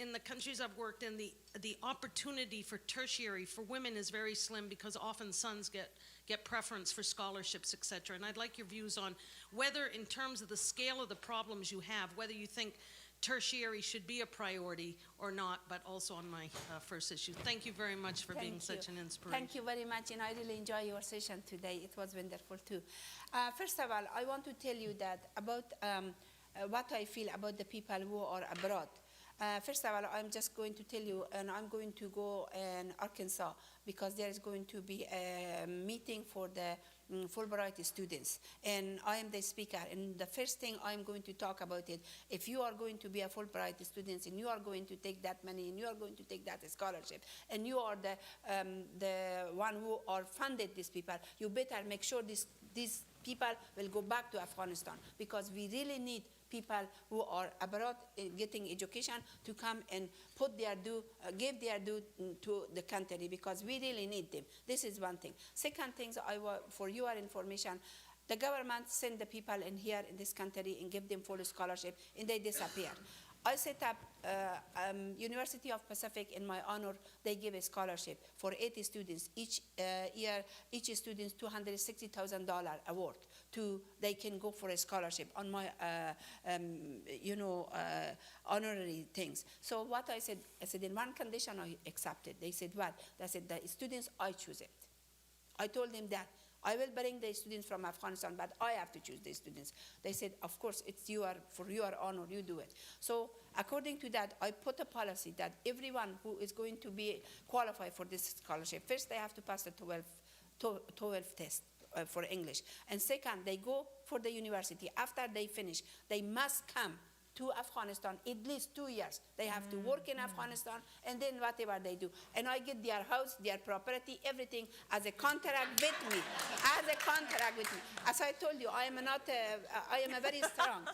in the countries I've worked in, the opportunity for tertiary for women is very slim because often sons get preference for scholarships, et cetera. And I'd like your views on whether, in terms of the scale of the problems you have, whether you think tertiary should be a priority or not, but also on my first issue. Thank you very much for being such an inspiration.
Thank you very much, and I really enjoy your session today. It was wonderful too. First of all, I want to tell you that about what I feel about the people who are abroad. First of all, I'm just going to tell you, and I'm going to go in Arkansas because there is going to be a meeting for the Fulbright students, and I am the speaker. And the first thing I'm going to talk about it, if you are going to be a Fulbright student and you are going to take that money and you are going to take that scholarship, and you are the one who are funded these people, you better make sure these people will go back to Afghanistan because we really need people who are abroad getting education to come and put their due, give their due to the country because we really need them. This is one thing. Second thing, for your information, the government send the people in here in this country and give them full scholarship and they disappear. I set up University of Pacific in my honor. They give a scholarship for 80 students. Each year, each student $260,000 award. They can go for a scholarship on my, honorary things. So what I said in one condition I accepted. They said what? They said the students, I choose it. I told them that. I will bring the students from Afghanistan, but I have to choose the students. They said, of course, it's for your honor, you do it. So according to that, I put a policy that everyone who is going to be qualified for this scholarship, first they have to pass the 12 test for English. And second, they go for the university. After they finish, they must come to Afghanistan at least 2 years. They have to work in Afghanistan, and then whatever they do. And I get their house, their property, everything as a contract with me. As a contract with me. As I told you, I am a very strong.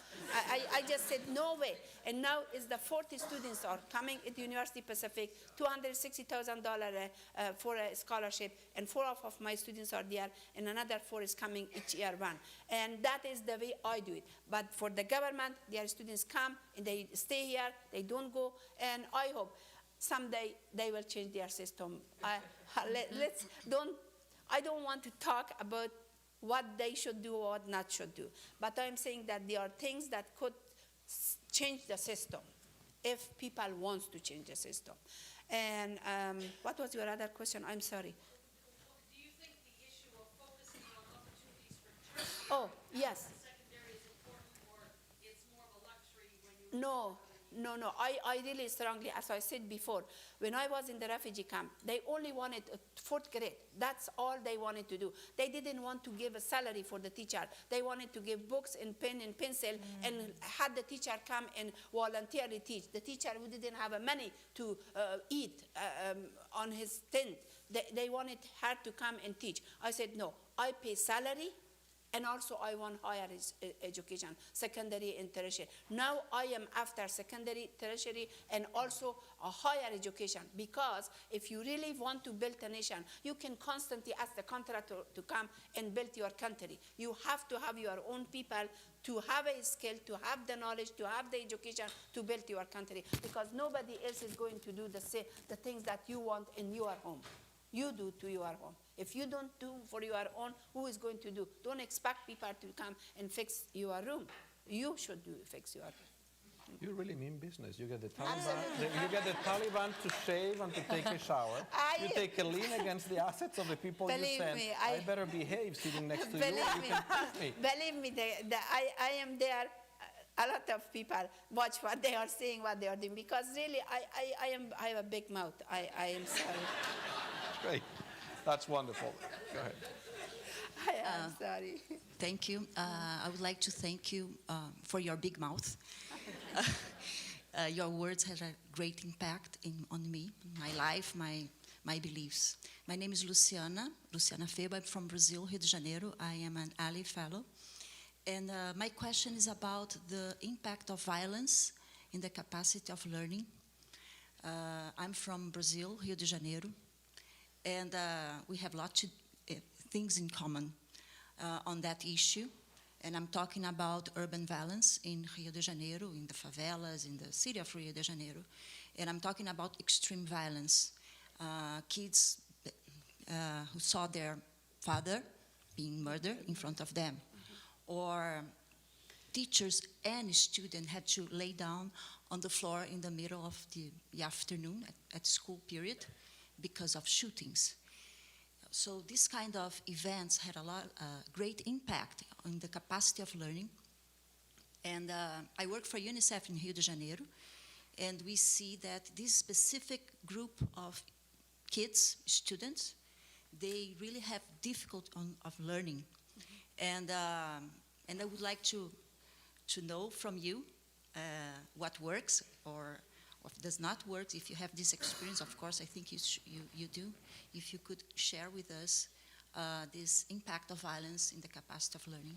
I just said, no way. And now is the 40 students are coming at the University Pacific, $260,000 for a scholarship, and 4 of my students are there, and another 4 is coming each year one. And that is the way I do it. But for the government, their students come and they stay here, they don't go, and I hope someday they will change their system. I don't want to talk about what they should do or what not should do, but I'm saying that there are things that could change the system if people want to change the system. And what was your other question? I'm sorry.
Do you think the issue of focusing on opportunities for tertiary
Oh, yes.
secondary is important, or it's more of a luxury when you...
No. I really strongly, as I said before, when I was in the refugee camp, they only wanted a 4th grade. That's all they wanted to do. They didn't want to give a salary for the teacher. They wanted to give books and pen and pencil and had the teacher come and voluntarily teach. The teacher who didn't have money to eat on his tent, they wanted her to come and teach. I said, no, I pay salary. And also I want higher education, secondary and tertiary. Now I am after secondary, tertiary, and also a higher education, because if you really want to build a nation, you can constantly ask the contractor to come and build your country. You have to have your own people to have a skill, to have the knowledge, to have the education to build your country, because nobody else is going to do the things that you want in your home. You do to your home. If you don't do for your own, who is going to do? Don't expect people to come and fix your room. You should fix your room.
You really mean business. You get the Taliban to shave and to take a shower. You take a lien against the assets of the people you send. I better behave sitting next to you.
Believe me, I am there. A lot of people watch what they are saying, what they are doing, because really I have a big mouth. I am sorry.
Great. That's wonderful. Go ahead.
I am sorry.
Thank you. I would like to thank you for your big mouth. Your words had a great impact on me, my life, my beliefs. My name is Luciana Febo. I'm from Brazil, Rio de Janeiro. I am an Ali Fellow. And my question is about the impact of violence in the capacity of learning. I'm from Brazil, Rio de Janeiro. And we have lots of things in common on that issue. And I'm talking about urban violence in Rio de Janeiro, in the favelas, in the city of Rio de Janeiro. And I'm talking about extreme violence. Kids who saw their father being murdered in front of them. Or teachers and students had to lay down on the floor in the middle of the afternoon at school period because of shootings. So this kind of events had a great impact on the capacity of learning. And I work for UNICEF in Rio de Janeiro, and we see that this specific group of kids, students, they really have difficulty of learning. And I would like to know from you what works or what does not work. If you have this experience, of course, I think you do. If you could share with us this impact of violence in the capacity of learning.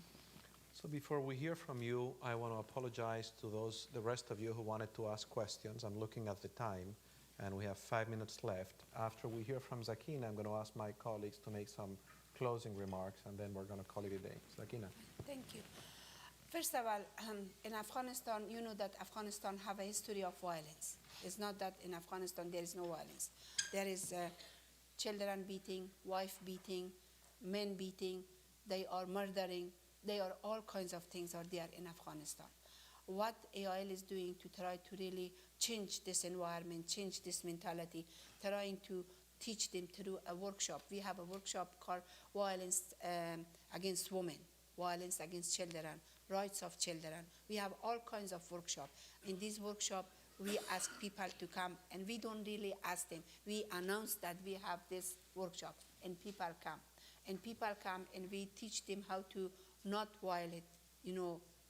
So before we hear from you, I want to apologize to the rest of you who wanted to ask questions. I'm looking at the time, and we have 5 minutes left. After we hear from Sakena, I'm going to ask my colleagues to make some closing remarks, and then we're going to call it a day. Sakena.
Thank you. First of all, in Afghanistan, you know that Afghanistan have a history of violence. It's not that in Afghanistan there is no violence. There is children beating, wife beating, men beating, they are murdering, they are all kinds of things are there in Afghanistan. What AIL is doing to try to really change this environment, change this mentality, trying to teach them through a workshop. We have a workshop called Violence Against Women, Violence Against Children, Rights of Children. We have all kinds of workshops. In this workshop, we ask people to come, and we don't really ask them. We announce that we have this workshop, and people come. And people come, and we teach them how to not violate,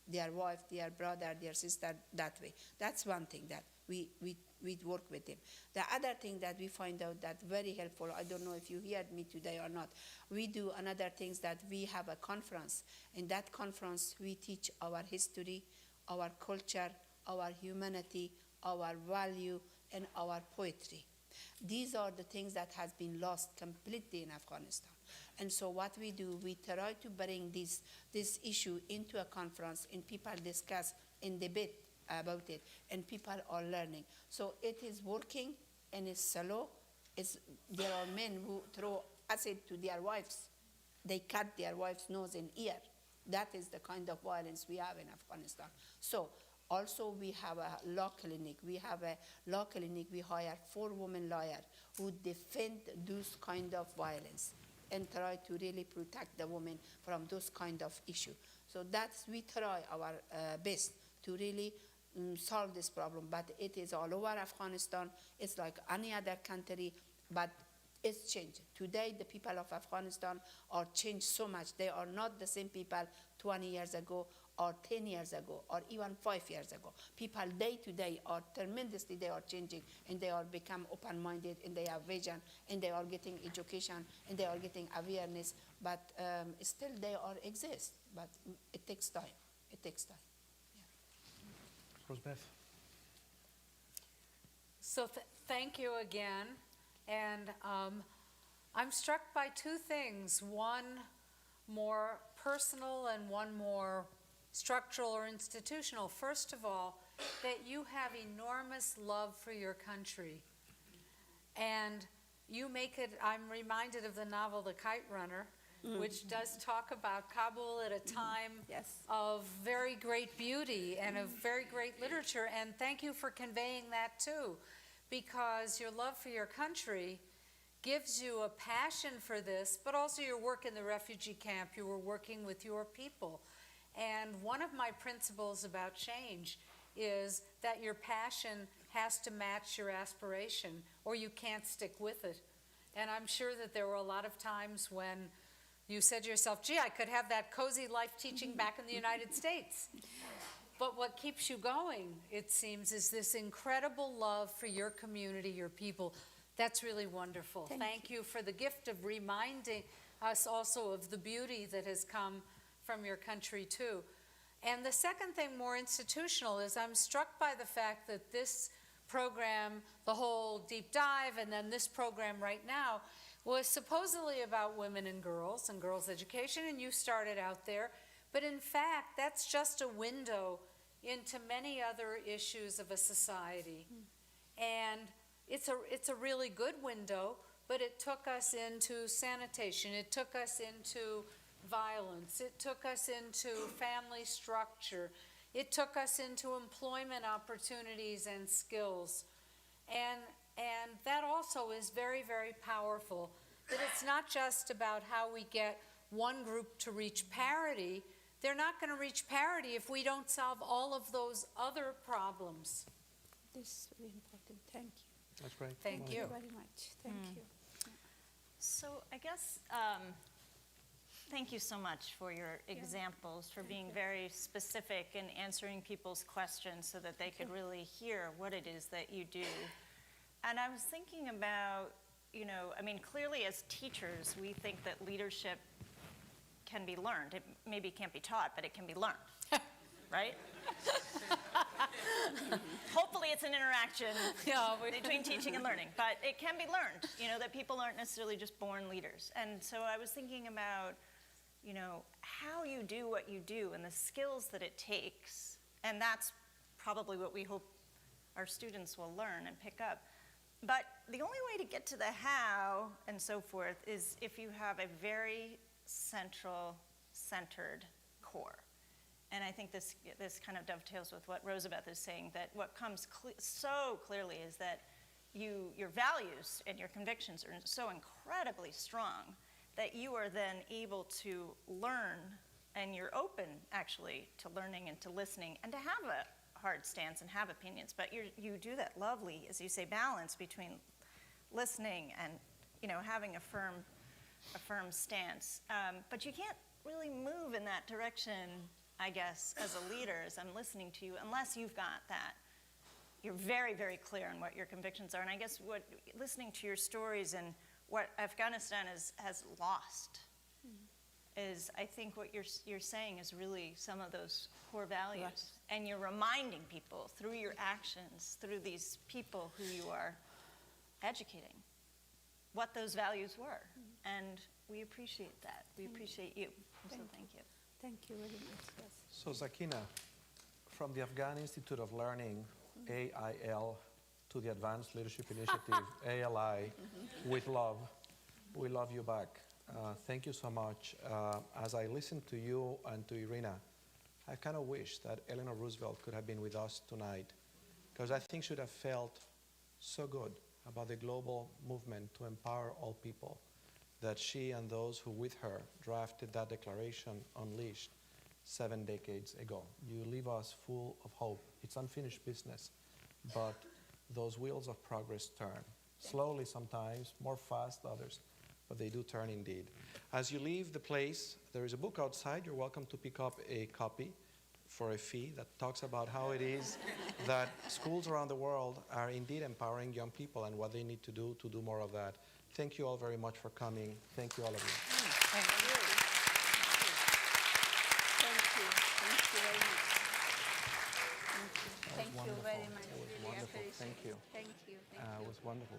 their wife, their brother, their sister that way. That's one thing that we work with them. The other thing that we find out that very helpful, I don't know if you heard me today or not, we do another things that we have a conference. In that conference, we teach our history, our culture, our humanity, our value, and our poetry. These are the things that has been lost completely in Afghanistan. And so what we do, we try to bring this issue into a conference, and people discuss and debate about it, and people are learning. So it is working, and it's slow. There are men who throw acid to their wives. They cut their wife's nose and ear. That is the kind of violence we have in Afghanistan. So also we have a law clinic. We have a law clinic. We hire 4 women lawyers who defend those kind of violence and try to really protect the women from those kind of issues. So we try our best to really solve this problem, but it is all over Afghanistan. It's like any other country, but it's changed. Today, the people of Afghanistan are changed so much. They are not the same people 20 years ago, or 10 years ago, or even 5 years ago. People day to day are tremendously, they are changing, and they are become open-minded, and they have vision, and they are getting education, and they are getting awareness, but still they are exist, but it takes time. It takes time.
Rosbeth.
So thank you again. And I'm struck by 2 things, one more personal and one more structural or institutional. First of all, that you have enormous love for your country. And you make it, I'm reminded of the novel The Kite Runner, which does talk about Kabul at a time of very great beauty and of very great literature. And thank you for conveying that too, because your love for your country gives you a passion for this, but also your work in the refugee camp. You were working with your people. And one of my principles about change is that your passion has to match your aspiration, or you can't stick with it. And I'm sure that there were a lot of times when you said to yourself, gee, I could have that cozy life teaching back in the United States. But what keeps you going, it seems, is this incredible love for your community, your people. That's really wonderful. Thank you for the gift of reminding us also of the beauty that has come from your country too. And the second thing, more institutional, is I'm struck by the fact that this program, the whole deep dive, and then this program right now, was supposedly about women and girls education, and you started out there. But in fact, that's just a window into many other issues of a society. And it's a really good window, but it took us into sanitation. It took us into violence. It took us into family structure. It took us into employment opportunities and skills. And that also is very, very powerful, that it's not just about how we get one group to reach parity. They're not going to reach parity if we don't solve all of those other problems.
This is very important. Thank you.
That's great.
Thank you very much. Thank you.
So I guess, thank you so much for your examples, for being very specific and answering people's questions so that they could really hear what it is that you do. And I was thinking about, clearly as teachers, we think that leadership can be learned. It maybe can't be taught, but it can be learned, right? Hopefully it's an interaction between teaching and learning, but it can be learned, that people aren't necessarily just born leaders. And so I was thinking about, how you do what you do and the skills that it takes, and that's probably what we hope our students will learn and pick up. But the only way to get to the how and so forth is if you have a very centered core. And I think this kind of dovetails with what Rosabeth is saying, that what comes so clearly is that your values and your convictions are so incredibly strong that you are then able to learn, and you're open actually to learning and to listening and to have a hard stance and have opinions. But you do that lovely, as you say, balance between listening and having a firm stance. But you can't really move in that direction, I guess, as a leader, as I'm listening to you, unless you've got that. You're very, very clear on what your convictions are. And I guess listening to your stories and what Afghanistan has lost is, I think what you're saying is really some of those core values.
Right.
And you're reminding people through your actions, through these people who you are educating, what those values were. And we appreciate that. We appreciate you. So thank you.
Thank you very much. Yes.
So Sakena, from the Afghan Institute of Learning, AIL, to the Advanced Leadership Initiative, ALI, with love, we love you back. Thank you so much. As I listened to you and to Irina, I kind of wish that Eleanor Roosevelt could have been with us tonight, because I think she would have felt so good about the global movement to empower all people, that she and those who with her drafted that declaration unleashed 7 decades ago. You leave us full of hope. It's unfinished business, but those wheels of progress turn. Slowly sometimes, more fast others, but they do turn indeed. As you leave the place, there is a book outside. You're welcome to pick up a copy for a fee that talks about how it is that schools around the world are indeed empowering young people and what they need to do more of that. Thank you all very much for coming. Thank you, all of you.
Thank you. Thank you. Thank you very much. Thank you. Thank you very much.
It was
Really
wonderful.
appreciate
Thank you.
it. Thank you. Thank
It
you.
was wonderful.